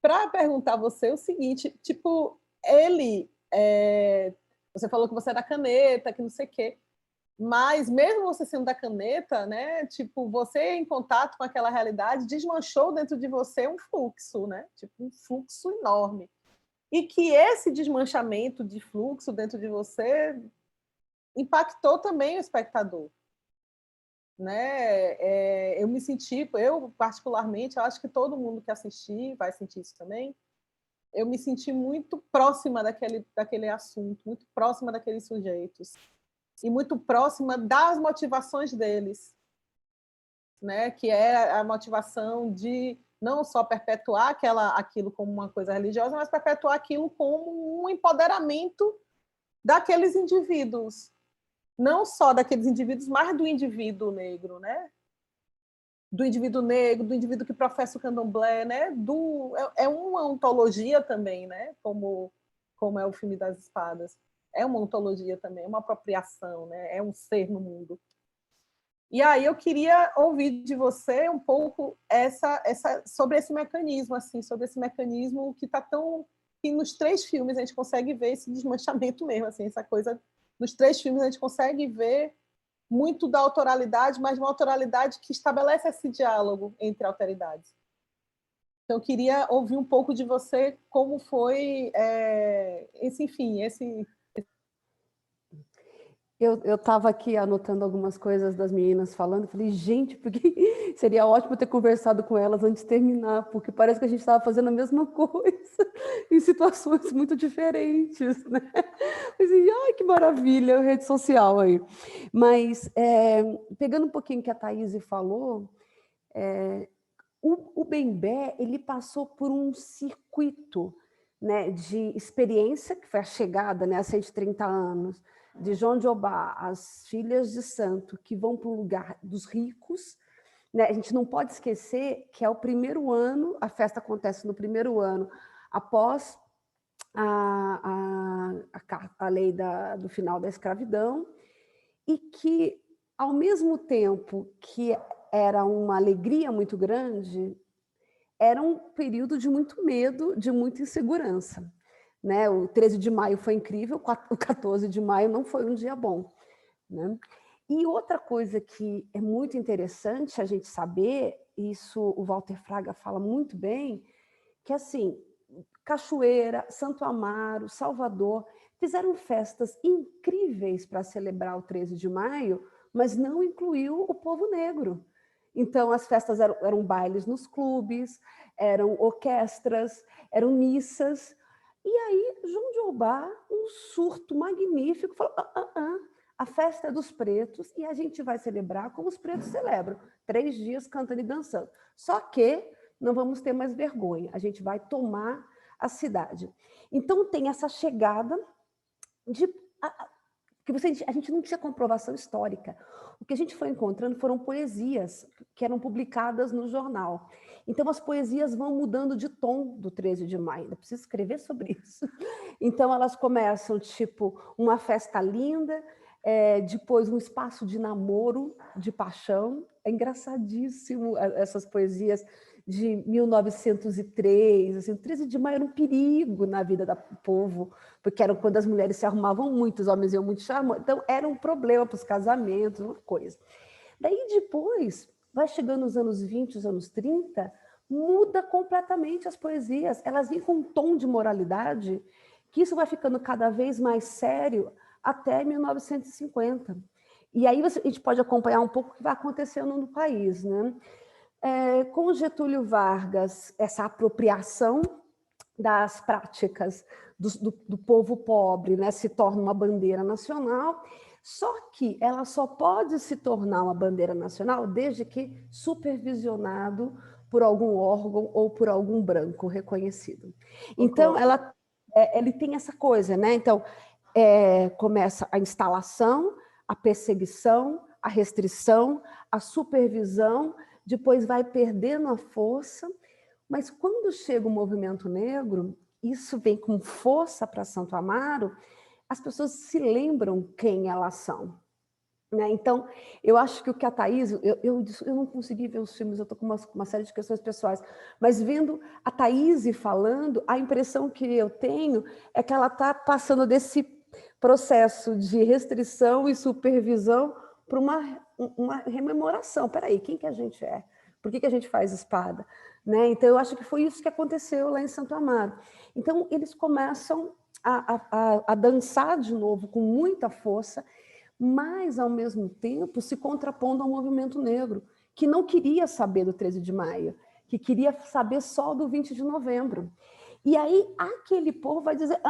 para perguntar a você o seguinte, tipo, você falou que você é da caneta, que não sei o quê, mas mesmo você sendo da caneta, né, tipo, você em contato com aquela realidade desmanchou dentro de você um fluxo, né, tipo, um fluxo enorme. E que esse desmanchamento de fluxo dentro de você impactou também o espectador, né? Eu me senti, eu particularmente, eu acho que todo mundo que assistir vai sentir isso também, eu me senti muito próxima daquele assunto, muito próxima daqueles sujeitos, e muito próxima das motivações deles, né? Que é a motivação de não só perpetuar aquilo como uma coisa religiosa, mas perpetuar aquilo como um empoderamento daqueles indivíduos, não só daqueles indivíduos, mas do indivíduo negro, né? Do indivíduo negro, do indivíduo que professa o candomblé, né? É uma ontologia também, né? Como é o filme das espadas. É uma ontologia também, é uma apropriação, né? É um ser no mundo. E aí eu queria ouvir de você um pouco sobre esse mecanismo, assim, sobre esse mecanismo que está que nos 3 filmes a gente consegue ver esse desmanchamento mesmo, assim, essa coisa. Nos 3 filmes a gente consegue ver muito da autoralidade, mas uma autoralidade que estabelece esse diálogo entre alteridades. Então eu queria ouvir um pouco de você como foi esse. Eu estava aqui anotando algumas coisas das meninas falando, falei, gente, porque seria ótimo ter conversado com elas antes de terminar, porque parece que a gente estava fazendo a mesma coisa, em situações muito diferentes, né? Assim, ai, que maravilha, a rede social aí. Mas, pegando um pouquinho que a Thaís falou, o Bembe, ele passou por um circuito, né, de experiência, que foi a chegada, né, há 130 anos, de João de Obá, as filhas de santo, que vão para o lugar dos ricos, né? A gente não pode esquecer que é o primeiro ano, a festa acontece no primeiro ano, após a lei do final da escravidão, e que, ao mesmo tempo que era uma alegria muito grande, era um período de muito medo, de muita insegurança. Né? O 13 de maio foi incrível, o 14 de maio não foi um dia bom. Né? E outra coisa que é muito interessante a gente saber, isso o Walter Fraga fala muito bem, que assim, Cachoeira, Santo Amaro, Salvador, fizeram festas incríveis para celebrar o 13 de maio, mas não incluiu o povo negro. Então, as festas eram bailes nos clubes, eram orquestras, eram missas. E aí, João de Obá, um surto magnífico, falou, a festa é dos pretos e a gente vai celebrar como os pretos celebram, 3 dias cantando e dançando. Só que não vamos ter mais vergonha, a gente vai tomar a cidade. Então, tem essa chegada que a gente não tinha comprovação histórica. O que a gente foi encontrando foram poesias que eram publicadas no jornal. Então, as poesias vão mudando de tom do 13 de maio. Eu preciso escrever sobre isso. Então, elas começam, tipo, uma festa linda, depois um espaço de namoro, de paixão. É engraçadíssimo essas poesias de 1903, assim, o 13 de maio era um perigo na vida do povo, porque era quando as mulheres se arrumavam muito, os homens iam muito charmosos, então era um problema para os casamentos, uma coisa. Daí depois, vai chegando os anos 20, os anos 30, muda completamente as poesias, elas vêm com um tom de moralidade, que isso vai ficando cada vez mais sério até 1950. E aí a gente pode acompanhar um pouco o que vai acontecendo no país, né? Com Getúlio Vargas, essa apropriação das práticas do povo pobre, né, se torna uma bandeira nacional, só que ela só pode se tornar uma bandeira nacional desde que supervisionado por algum órgão ou por algum branco reconhecido. Então, ele tem essa coisa, né? Então, começa a instalação, a perseguição, a restrição, a supervisão, depois vai perdendo a força, mas quando chega o movimento negro, isso vem com força para Santo Amaro, as pessoas se lembram quem elas são. Né? Então, eu acho que o que a Thaís... Eu não consegui ver os filmes, eu estou com uma série de questões pessoais, mas vendo a Thaís falando, a impressão que eu tenho é que ela está passando desse processo de restrição e supervisão para uma rememoração. Peraí, quem que a gente é? Por que a gente faz espada? Né? Então, eu acho que foi isso que aconteceu lá em Santo Amaro. Então, eles começam a dançar de novo com muita força, mas, ao mesmo tempo, se contrapondo ao movimento negro, que não queria saber do 13 de maio, que queria saber só do 20 de novembro. E aí, aquele povo vai dizer,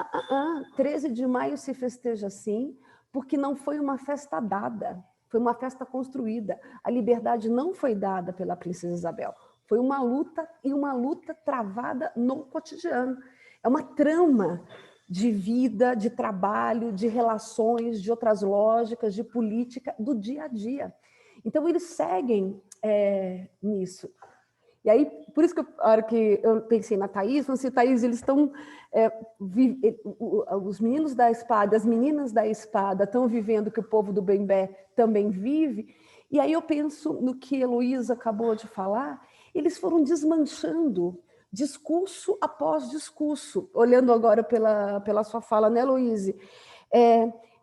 13 de maio se festeja assim, porque não foi uma festa dada, foi uma festa construída. A liberdade não foi dada pela princesa Isabel, foi uma luta, e uma luta travada no cotidiano. É uma trama de vida, de trabalho, de relações, de outras lógicas, de política, do dia a dia. Então, eles seguem nisso. E aí, por isso que a hora que eu pensei na Thaís, não sei, Thaís, eles estão... os meninos da espada, as meninas da espada estão vivendo o que o povo do Bembé também vive. E aí eu penso no que a Heloísa acabou de falar, eles foram desmanchando discurso após discurso, olhando agora pela sua fala, né, Heloísa?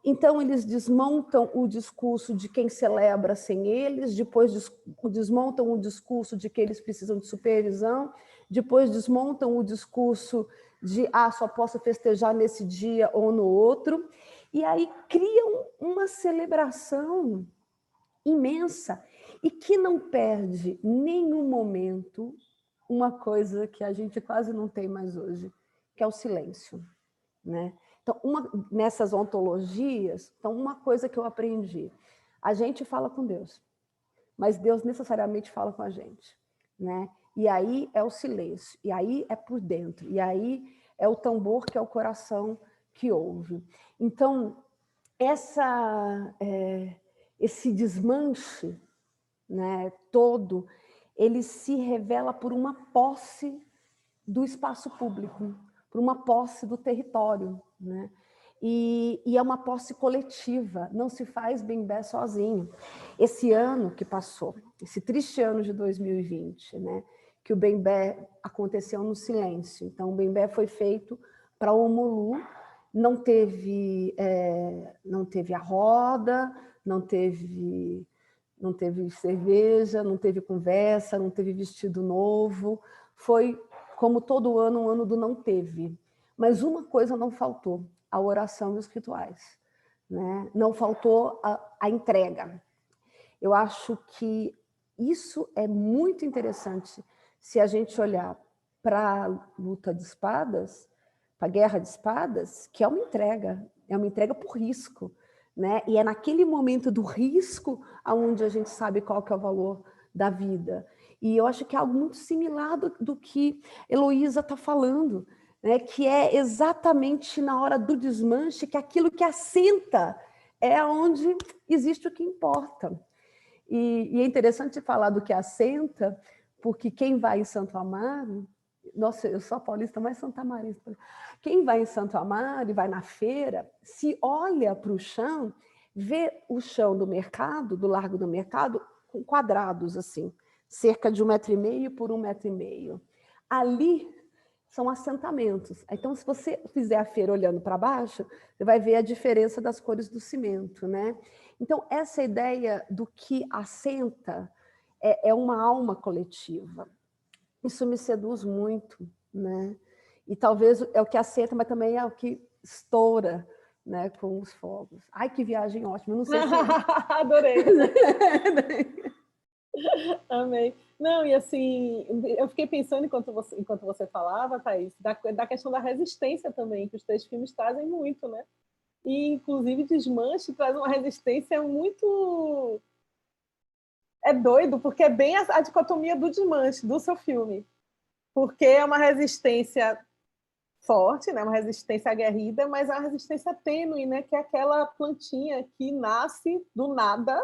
Então, eles desmontam o discurso de quem celebra sem eles, depois desmontam o discurso de que eles precisam de supervisão, depois desmontam o discurso de só posso festejar nesse dia ou no outro, e aí criam uma celebração imensa e que não perde nenhum momento uma coisa que a gente quase não tem mais hoje, que é o silêncio, né? Então, nessas ontologias, então, uma coisa que eu aprendi, a gente fala com Deus, mas Deus necessariamente fala com a gente, né? E aí é o silêncio, e aí é por dentro, e aí é o tambor que é o coração que ouve. Então, esse desmanche, né, todo, ele se revela por uma posse do espaço público, por uma posse do território, né? E é uma posse coletiva, não se faz Bembé sozinho. Esse ano que passou, esse triste ano de 2020, né, que o Bembé aconteceu no silêncio. Então, o Bembé foi feito para o Omolu, não teve a roda, não teve cerveja, não teve conversa, não teve vestido novo. Foi, como todo ano, um ano do não teve. Mas uma coisa não faltou, a oração e os rituais, né? Não faltou a entrega. Eu acho que isso é muito interessante se a gente olhar para a luta de espadas, para a guerra de espadas, que é uma entrega por risco, né? E é naquele momento do risco onde a gente sabe qual que é o valor da vida. E eu acho que é algo muito similar do que Heloísa está falando, né? Que é exatamente na hora do desmanche que aquilo que assenta é onde existe o que importa. E é interessante falar do que assenta, porque quem vai em Santo Amaro... Nossa, eu sou a paulista mais santamarista. Quem vai em Santo Amaro e vai na feira, se olha para o chão, vê o chão do mercado, do Largo do Mercado, com quadrados, assim, cerca de 1,5 m por 1,5 m. Ali são assentamentos. Então, se você fizer a feira olhando para baixo, você vai ver a diferença das cores do cimento, né? Então, essa ideia do que assenta é uma alma coletiva. Isso me seduz muito, né? E talvez é o que assenta, mas também é o que estoura, né, com os fogos. Ai, que viagem ótima, não sei se... Adorei. Amei. Não, e assim, eu fiquei pensando enquanto você falava, Thaís, da questão da resistência também, que os três filmes trazem muito, né? E, inclusive, Desmanche traz uma resistência muito... É doido, porque é bem a dicotomia do Desmanche, do seu filme. Porque é uma resistência forte, né? Uma resistência aguerrida, mas é uma resistência tênue, né? Que é aquela plantinha que nasce do nada,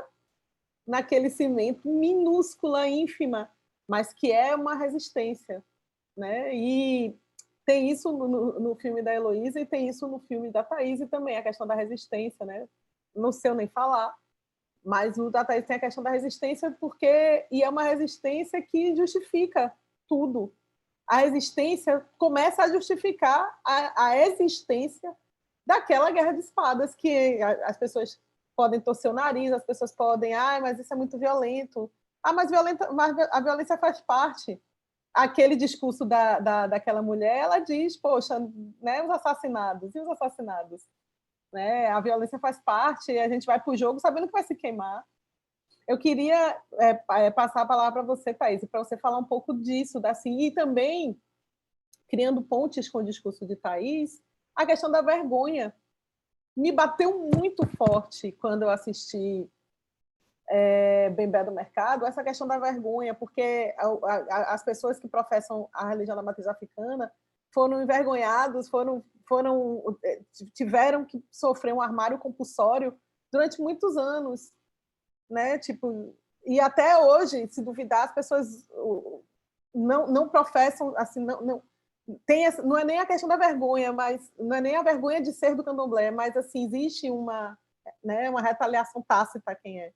naquele cimento, minúscula, ínfima, mas que é uma resistência, né? E tem isso no filme da Heloísa e tem isso no filme da Thaís também, a questão da resistência, né? Não sei nem falar, mas o da Thaís tem a questão da resistência e é uma resistência que justifica tudo. A resistência começa a justificar a existência daquela guerra de espadas que as pessoas podem torcer o nariz, as pessoas podem, mas isso é muito violento. Mas a violência faz parte. Aquele discurso daquela mulher, ela diz, poxa, né, os assassinados, e os assassinados? Né? A violência faz parte, a gente vai para o jogo sabendo que vai se queimar. Eu queria passar a palavra para você, Thaís, para você falar um pouco disso, assim, e também, criando pontes com o discurso de Thaís, a questão da vergonha. Me bateu muito forte quando eu assisti Bem-Bé do Mercado, essa questão da vergonha, porque as pessoas que professam a religião da matriz africana foram envergonhados, tiveram que sofrer um armário compulsório durante muitos anos, né? Tipo, e até hoje, se duvidar, as pessoas não professam, assim, não é nem a questão da vergonha, mas não é nem a vergonha de ser do candomblé, mas assim existe uma retaliação tácita a quem é.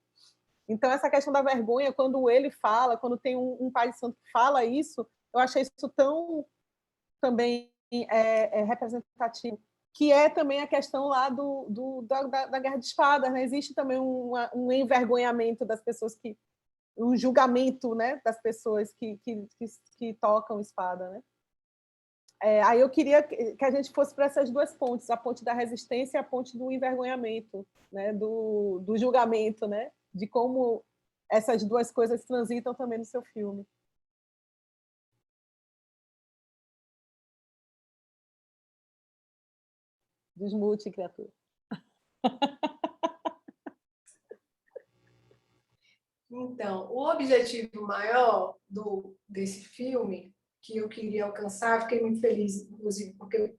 Então, essa questão da vergonha, quando ele fala, quando tem um pai de santo que fala isso, eu achei isso tão também representativo, que é também a questão lá da guerra de espadas, né? Existe também um envergonhamento das pessoas um julgamento, né, das pessoas que tocam espada, né? Aí eu queria que a gente fosse para essas duas pontes, a ponte da resistência e a ponte do envergonhamento, né, do julgamento, né, de como essas duas coisas transitam também no seu filme. Desmute, criatura. Então, o objetivo maior desse filme que eu queria alcançar, fiquei muito feliz, inclusive, porque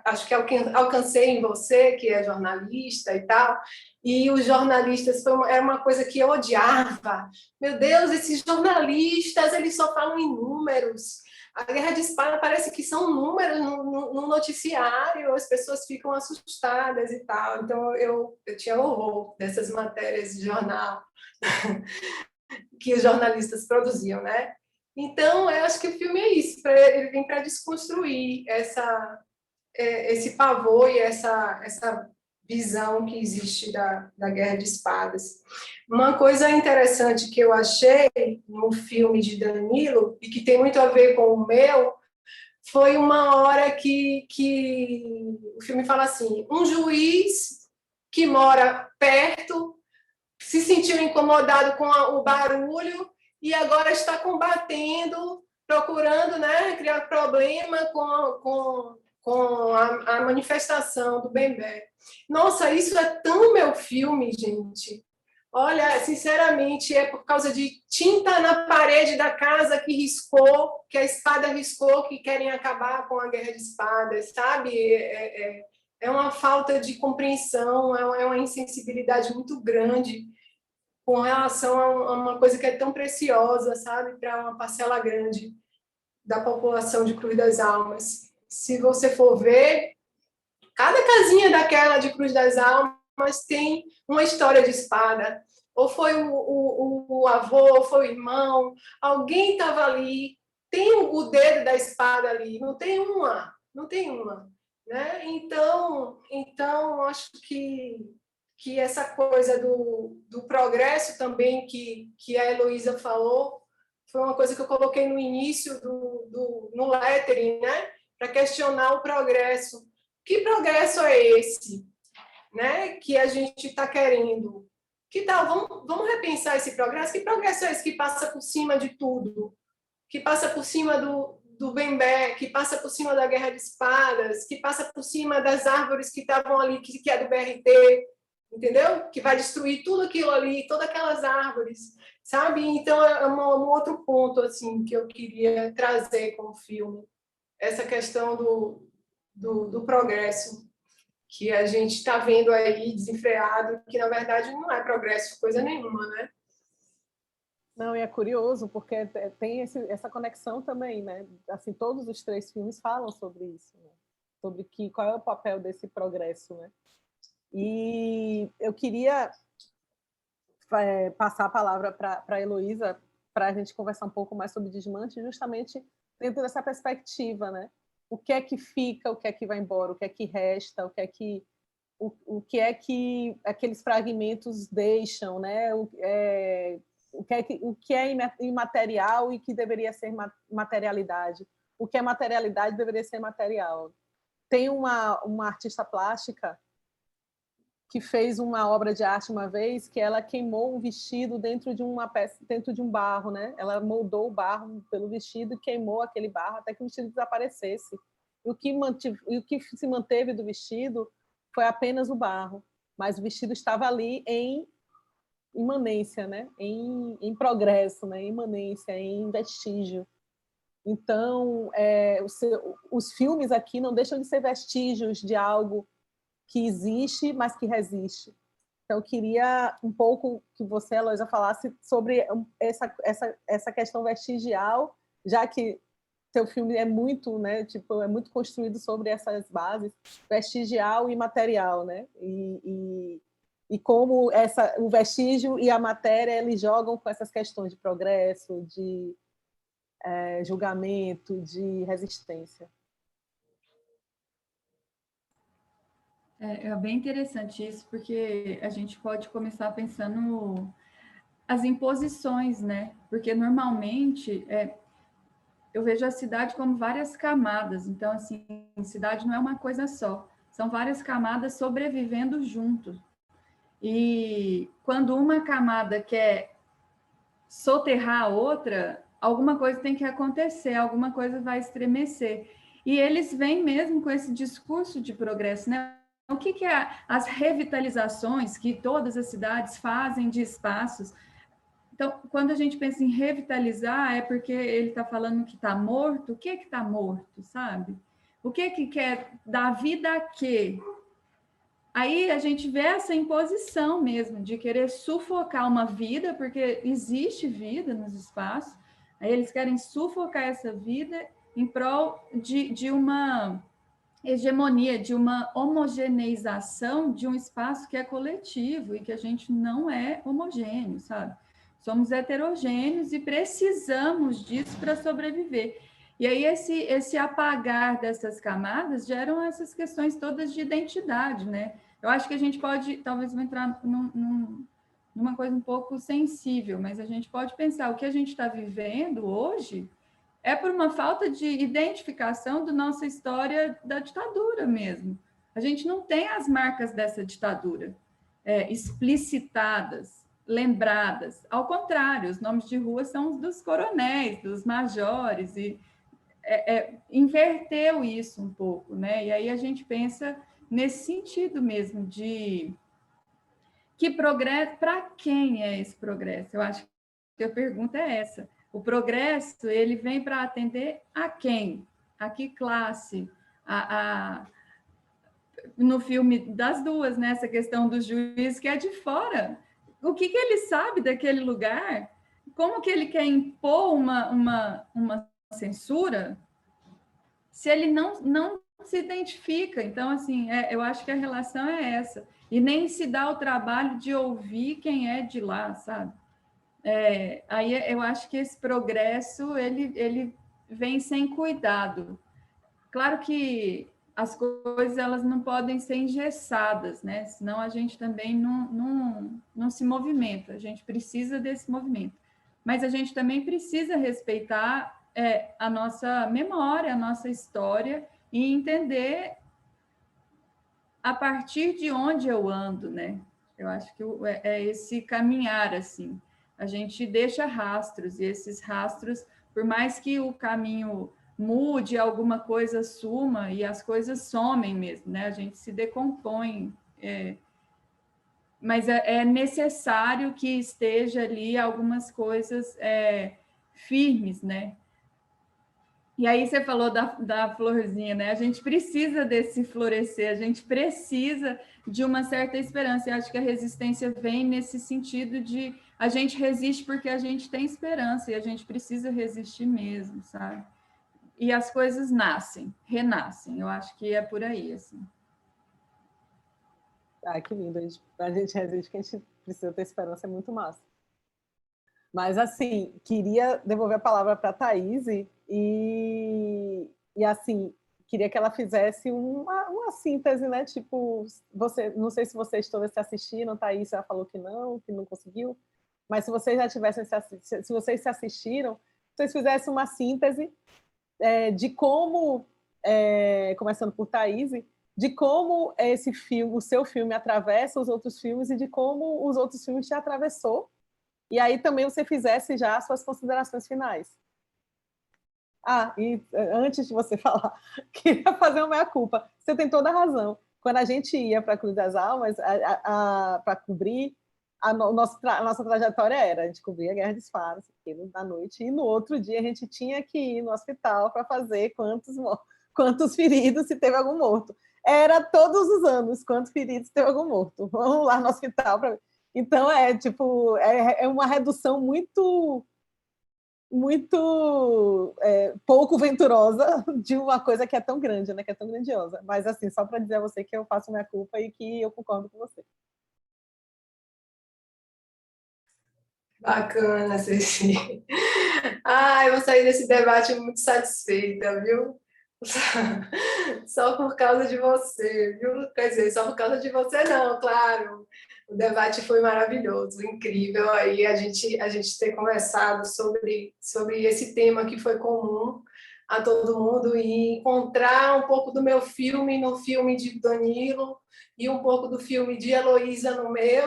acho que alcancei em você, que é jornalista e tal, e os jornalistas era uma coisa que eu odiava. Meu Deus, esses jornalistas, eles só falam em números. A guerra de espada parece que são números no noticiário, as pessoas ficam assustadas e tal. Então, eu tinha horror dessas matérias de jornal que os jornalistas produziam, né? Então, eu acho que o filme é isso, ele vem para desconstruir esse pavor e essa visão que existe da guerra de espadas. Uma coisa interessante que eu achei no filme de Danilo, e que tem muito a ver com o meu, foi uma hora que o filme fala assim, um juiz que mora perto se sentiu incomodado com o barulho e agora está combatendo, procurando, né, criar problema com a manifestação do Bembé. Nossa, isso é tão meu filme, gente. Olha, sinceramente, é por causa de tinta na parede da casa que riscou, que a espada riscou, que querem acabar com a guerra de espadas, sabe? É uma falta de compreensão, é uma insensibilidade muito grande com relação a uma coisa que é tão preciosa, sabe, para uma parcela grande da população de Cruz das Almas. Se você for ver, cada casinha daquela de Cruz das Almas tem uma história de espada. Ou foi o avô, ou foi o irmão, alguém estava ali, tem o dedo da espada ali, não tem uma. Né? Então acho que essa coisa do progresso também que a Heloísa falou foi uma coisa que eu coloquei no início no lettering, né? Para questionar o progresso. Que progresso é esse, né? Que a gente está querendo? Que tal? Vamos repensar esse progresso? Que progresso é esse que passa por cima de tudo? Que passa por cima do Bembé, que passa por cima da Guerra de Espadas, que passa por cima das árvores que estavam ali, que é do BRT, entendeu? Que vai destruir tudo aquilo ali, todas aquelas árvores, sabe? Então, é um outro ponto, assim, que eu queria trazer com o filme. Essa questão do progresso que a gente está vendo aí desenfreado, que, na verdade, não é progresso coisa nenhuma, né? Não, e é curioso, porque tem essa conexão também, né? Assim, todos os 3 filmes falam sobre isso, né? Sobre qual é o papel desse progresso, né? E eu queria passar a palavra para a Heloísa, para a gente conversar um pouco mais sobre Desmanche, justamente dentro dessa perspectiva, né? O que é que fica, o que é que vai embora, o que é que resta, o que é que aqueles fragmentos deixam, né? O que é imaterial e que deveria ser materialidade. O que é materialidade deveria ser material. Tem uma artista plástica que fez uma obra de arte uma vez que ela queimou um vestido dentro de uma peça, dentro de um barro, né? Ela moldou o barro pelo vestido e queimou aquele barro até que o vestido desaparecesse. E o que se manteve do vestido foi apenas o barro, mas o vestido estava ali em imanência, né? Em progresso, né? Em imanência, em vestígio. Então, os filmes aqui não deixam de ser vestígios de algo que existe, mas que resiste. Então, eu queria um pouco que você, Heloísa, falasse sobre essa questão vestigial, já que seu filme é muito, né, tipo, é muito construído sobre essas bases, vestigial e material, né? E como o vestígio e a matéria eles jogam com essas questões de progresso, de julgamento, de resistência. É bem interessante isso, porque a gente pode começar pensando as imposições, né? Porque normalmente eu vejo a cidade como várias camadas. Então, assim, cidade não é uma coisa só. São várias camadas sobrevivendo juntos. E quando uma camada quer soterrar a outra, alguma coisa tem que acontecer, alguma coisa vai estremecer. E eles vêm mesmo com esse discurso de progresso, né? O que é as revitalizações que todas as cidades fazem de espaços? Então, quando a gente pensa em revitalizar, é porque ele está falando que está morto. O que está morto, sabe? O que quer dar vida a quê? Aí a gente vê essa imposição mesmo de querer sufocar uma vida, porque existe vida nos espaços, aí eles querem sufocar essa vida em prol de uma hegemonia, de uma homogeneização de um espaço que é coletivo e que a gente não é homogêneo, sabe? Somos heterogêneos e precisamos disso para sobreviver. E aí esse apagar dessas camadas geram essas questões todas de identidade, né? Eu acho que a gente pode, talvez vou entrar numa coisa um pouco sensível, mas a gente pode pensar o que a gente está vivendo hoje é por uma falta de identificação da nossa história da ditadura mesmo. A gente não tem as marcas dessa ditadura explicitadas, lembradas. Ao contrário, os nomes de rua são os dos coronéis, dos majores, e inverteu isso um pouco, né? E aí a gente pensa nesse sentido mesmo de que progresso, para quem é esse progresso? Eu acho que a pergunta é essa. O progresso, ele vem para atender a quem? A que classe? No filme das duas, né? Essa questão do juiz que é de fora. O que ele sabe daquele lugar? Como que ele quer impor uma censura se ele não se identifica? Então, assim, eu acho que a relação é essa. E nem se dá o trabalho de ouvir quem é de lá, sabe? Aí eu acho que esse progresso ele vem sem cuidado. Claro que as coisas elas não podem ser engessadas, né? Senão a gente também não se movimenta. A gente precisa desse movimento. Mas a gente também precisa respeitar a nossa memória, a nossa história e entender a partir de onde eu ando, né? Eu acho que é esse caminhar, assim. A gente deixa rastros, e esses rastros, por mais que o caminho mude, alguma coisa suma, e as coisas somem mesmo, né? A gente se decompõe, mas é necessário que esteja ali algumas coisas firmes, né? E aí você falou da florzinha, né? A gente precisa desse florescer, a gente precisa de uma certa esperança. Eu acho que a resistência vem nesse sentido de a gente resiste porque a gente tem esperança e a gente precisa resistir mesmo, sabe? E as coisas nascem, renascem. Eu acho que é por aí, assim. Ah, que lindo. A gente resiste que a gente precisa ter esperança, é muito massa. Mas, assim, queria devolver a palavra para a Thaís e, assim, queria que ela fizesse uma síntese, né? Tipo, não sei se vocês todas se assistiram, Thaís já falou que não conseguiu, mas se vocês já tivessem se vocês se assistiram, vocês fizessem uma síntese de como, começando por Thaís, de como esse filme, o seu filme atravessa os outros filmes e de como os outros filmes te atravessou. E aí também você fizesse já as suas considerações finais. Ah, e antes de você falar, queria fazer uma meia-culpa. Você tem toda a razão. Quando a gente ia para a Cruz das Almas, para cobrir, a nossa trajetória era, a gente cobria a Guerra de Faros, da noite, e no outro dia a gente tinha que ir no hospital para fazer quantos feridos, se teve algum morto. Era todos os anos, quantos feridos, se teve algum morto. Vamos lá no hospital para ver. Então, é uma redução muito pouco venturosa de uma coisa que é tão grande, né? Que é tão grandiosa. Mas, assim, só para dizer a você que eu faço minha culpa e que eu concordo com você. Bacana, Ceci. Eu vou sair desse debate muito satisfeita, viu? Só por causa de você, viu? Quer dizer, só por causa de você não, claro. O debate foi maravilhoso, incrível. Aí a gente ter conversado sobre esse tema que foi comum a todo mundo e encontrar um pouco do meu filme no filme de Danilo e um pouco do filme de Heloísa no meu.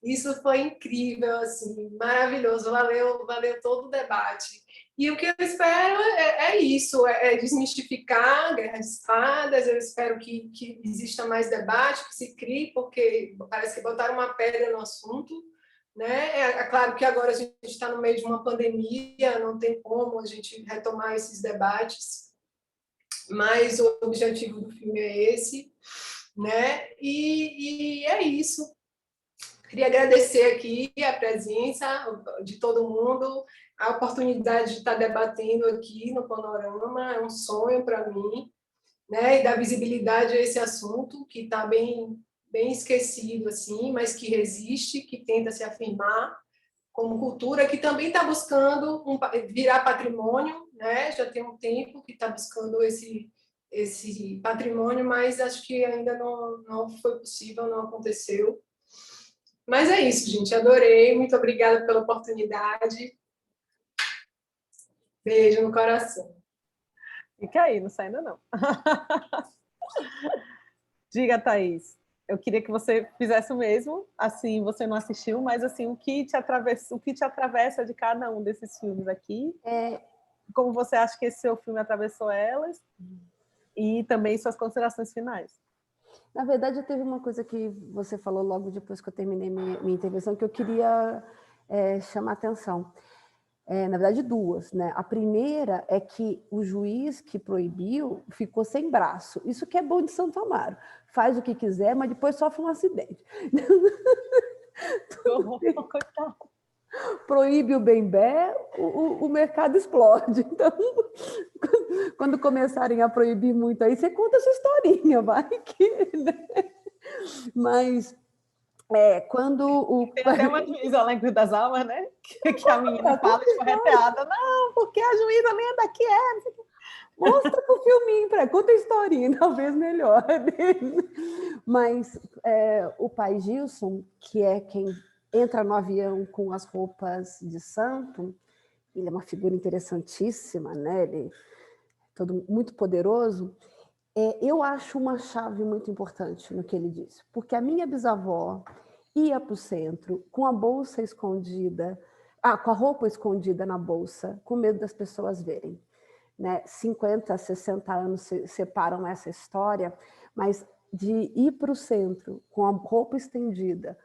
Isso foi incrível, assim, maravilhoso. Valeu todo o debate. E o que eu espero é isso, desmistificar a Guerra de Espadas. Eu espero que exista mais debate, que se crie, porque parece que botaram uma pedra no assunto, né? É claro que agora a gente está no meio de uma pandemia, não tem como a gente retomar esses debates, mas o objetivo do filme é esse, né? E é isso. Queria agradecer aqui a presença de todo mundo, a oportunidade de estar debatendo aqui no Panorama, é um sonho para mim, né? E dar visibilidade a esse assunto que está bem esquecido, assim, mas que resiste, que tenta se afirmar como cultura, que também está buscando virar patrimônio, né? Já tem um tempo que está buscando esse patrimônio, mas acho que ainda não foi possível, não aconteceu. Mas é isso, gente. Adorei. Muito obrigada pela oportunidade. Beijo no coração. Fica aí, não sai ainda não. Diga, Thaís. Eu queria que você fizesse o mesmo. Assim, você não assistiu, mas assim, o que te atravessa de cada um desses filmes aqui? Como você acha que esse seu filme atravessou elas? E também suas considerações finais. Na verdade, teve uma coisa que você falou logo depois que eu terminei minha intervenção que eu queria chamar a atenção. Na verdade, duas, né? A primeira é que o juiz que proibiu ficou sem braço. Isso que é bom de Santo Amaro. Faz o que quiser, mas depois sofre um acidente. Proíbe o bem-bé, o mercado explode. Então, quando começarem a proibir muito aí, você conta essa historinha, vai que... Né? Mas... quando o... Tem até uma juíza lá em Cruz das Almas, né? Que a menina fala escorreteada. Não, porque a juíza nem é daqui, Mostra pro filminho, conta a historinha, talvez melhor. Mas o pai Gilson, que é quem entra no avião com as roupas de santo, ele é uma figura interessantíssima, né? Ele é todo muito poderoso. Eu acho uma chave muito importante no que ele disse, porque a minha bisavó, ia para o centro com a bolsa escondida, com a roupa escondida na bolsa, com medo das pessoas verem. Né? 50, 60 anos separam essa história, mas de ir para o centro com a roupa estendida,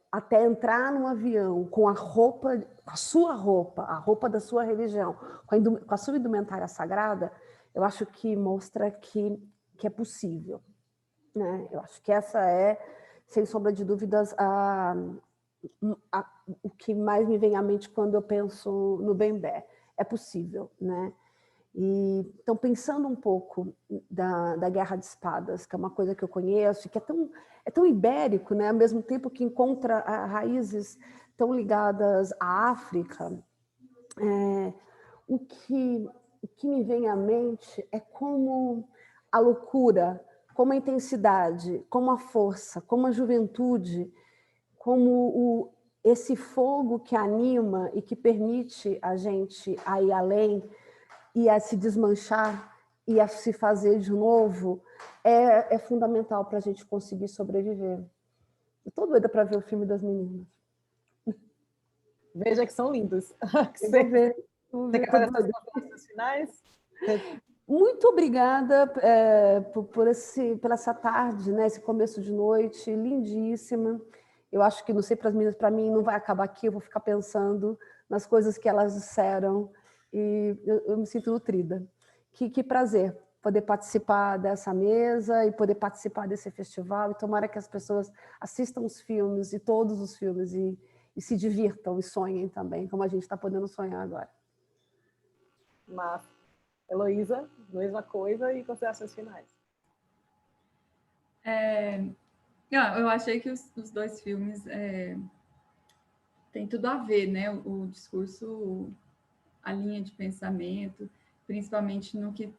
até entrar num avião com a roupa, a sua roupa, a roupa da sua religião, com a sua indumentária sagrada, eu acho que mostra que é possível. Né? Eu acho que essa é, sem sombra de dúvidas, o que mais me vem à mente quando eu penso no Bembe. É possível, né? Então, pensando um pouco da Guerra de Espadas, que é uma coisa que eu conheço, que é tão ibérico, né? Ao mesmo tempo que encontra raízes tão ligadas à África, o que me vem à mente é como a loucura, como a intensidade, como a força, como a juventude, como esse fogo que anima e que permite a gente a ir além e a se desmanchar e a se fazer de novo, é fundamental para a gente conseguir sobreviver. Eu estou doida para ver o filme das meninas. Veja que são lindos. Eu vou ver. Você quer fazer as considerações finais? Muito obrigada por essa tarde, né, esse começo de noite lindíssima. Eu acho que, não sei, para as meninas, para mim, não vai acabar aqui, eu vou ficar pensando nas coisas que elas disseram e eu me sinto nutrida. Que prazer poder participar dessa mesa e poder participar desse festival, e tomara que as pessoas assistam os filmes, e todos os filmes, e se divirtam e sonhem também, como a gente está podendo sonhar agora. Mas, Heloísa, mesma coisa, e considerações finais. Eu achei que os dois filmes têm tudo a ver, né? O discurso, a linha de pensamento, principalmente no que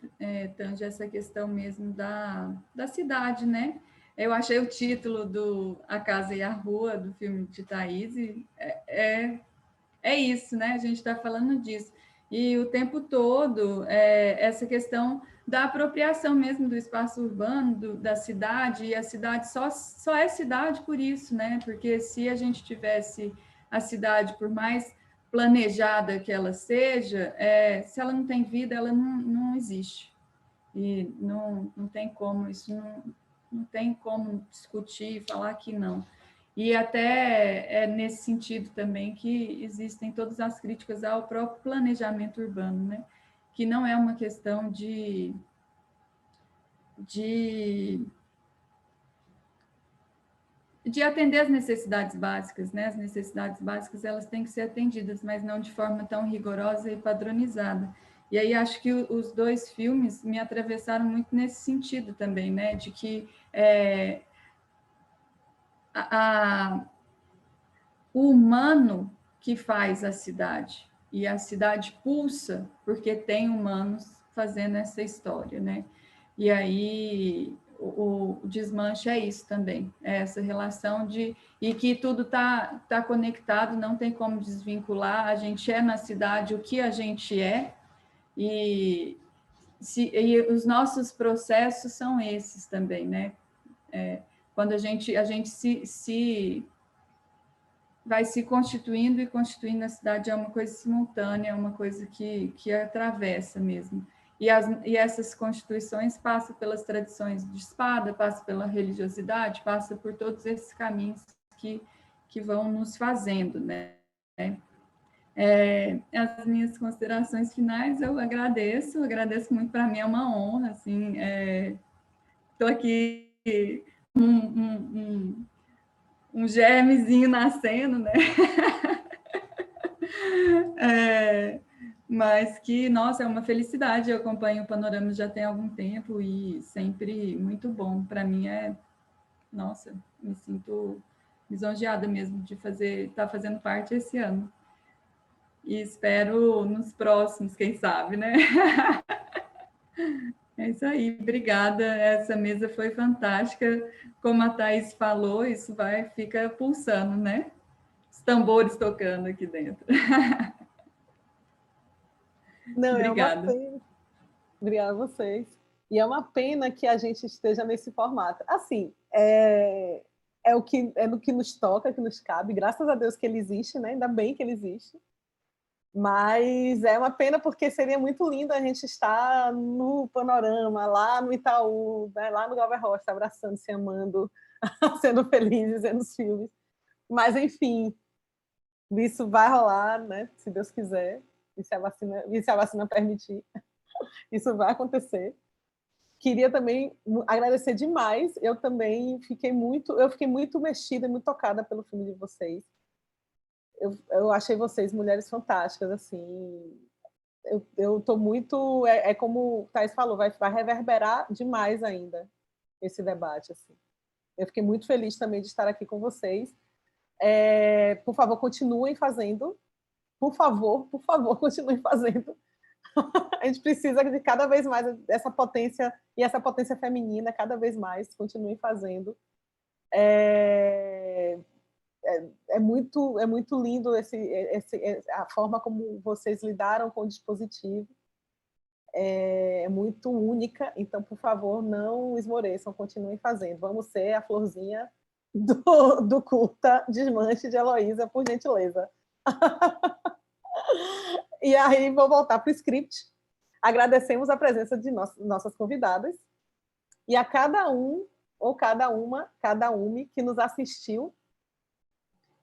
tange essa questão mesmo da cidade, né? Eu achei o título do A Casa e a Rua, do filme de Thaís, é isso, né? A gente está falando disso. E o tempo todo, essa questão da apropriação mesmo do espaço urbano, da cidade, e a cidade só é cidade por isso, né? Porque se a gente tivesse a cidade, por mais planejada que ela seja, se ela não tem vida, ela não existe. E não tem como, isso não tem como discutir e falar que não. E até é nesse sentido também que existem todas as críticas ao próprio planejamento urbano, né? Que não é uma questão de atender as necessidades básicas, né? As necessidades básicas, elas têm que ser atendidas, mas não de forma tão rigorosa e padronizada. E aí acho que os dois filmes me atravessaram muito nesse sentido também, né? De que o humano que faz a cidade, e a cidade pulsa porque tem humanos fazendo essa história, né? E aí o desmanche é isso também, é essa relação e que tudo tá conectado, não tem como desvincular, a gente é na cidade o que a gente é, e os nossos processos são esses também, né? Quando a gente se vai se constituindo e constituindo a cidade, é uma coisa simultânea, é uma coisa que atravessa mesmo. E essas constituições passam pelas tradições de espada, passam pela religiosidade, passam por todos esses caminhos que vão nos fazendo, né? As minhas considerações finais, eu agradeço muito, para mim é uma honra, assim, estou aqui um germezinho nascendo, né? Mas que, nossa, é uma felicidade. Eu acompanho o Panorama já tem algum tempo e sempre muito bom. Para mim nossa, me sinto lisonjeada mesmo de estar fazendo parte esse ano. E espero nos próximos, quem sabe, né? É isso aí, obrigada. Essa mesa foi fantástica. Como a Thaís falou, isso fica pulsando, né? Os tambores tocando aqui dentro. Não, Obrigada. É uma pena. Obrigada a vocês. E é uma pena que a gente esteja nesse formato. Assim, é é no que nos toca, que nos cabe. Graças a Deus que ele existe, né? Ainda bem que ele existe. Mas é uma pena porque seria muito lindo a gente estar no Panorama, lá no Itaú, né? Lá no Galver Rocha, abraçando, se amando, sendo felizes, vendo os filmes. Mas, enfim, isso vai rolar, né? Se Deus quiser, e se a vacina permitir, isso vai acontecer. Queria também agradecer demais. Eu fiquei muito mexida e muito tocada pelo filme de vocês. Eu achei vocês mulheres fantásticas, assim. Eu tô muito... É como o Thaís falou, vai reverberar demais ainda esse debate, assim. Eu fiquei muito feliz também de estar aqui com vocês. Por favor, continuem fazendo. Por favor, continuem fazendo. A gente precisa de cada vez mais essa potência, e essa potência feminina, cada vez mais, continuem fazendo. É muito lindo a forma como vocês lidaram com o dispositivo. É muito única, então, por favor, não esmoreçam, continuem fazendo. Vamos ser a florzinha do curta Desmanche de Heloísa, por gentileza. E aí, vou voltar para o script. Agradecemos a presença de nossas convidadas e a cada um ou cada uma que nos assistiu.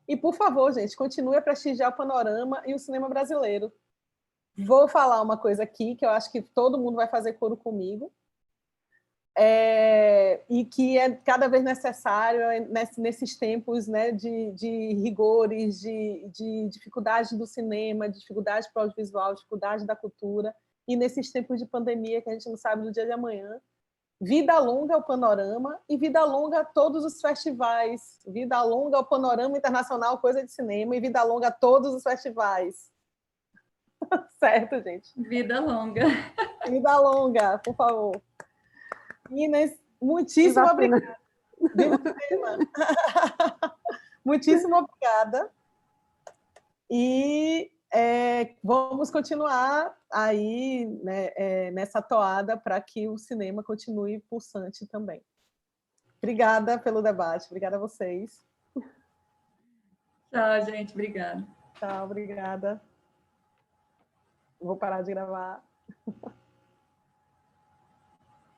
E, por favor, gente, continue a prestigiar o Panorama e o cinema brasileiro. Vou falar uma coisa aqui que eu acho que todo mundo vai fazer coro comigo, e que é cada vez necessário nesses tempos, né, de rigores, de dificuldade do cinema, de dificuldade para o audiovisual, dificuldade da cultura, e nesses tempos de pandemia que a gente não sabe do dia de amanhã. Vida longa ao Panorama e vida longa a todos os festivais. Vida longa ao Panorama Internacional Coisa de Cinema e vida longa a todos os festivais. Certo, gente? Vida longa. Vida longa, por favor. Inês, muitíssimo obrigada. Viva o cinema. Muitíssimo obrigada. E vamos continuar aí, né, nessa toada para que o cinema continue pulsante também. Obrigada pelo debate. Obrigada a vocês. Tchau, gente. Obrigada. Tchau, obrigada. Vou parar de gravar.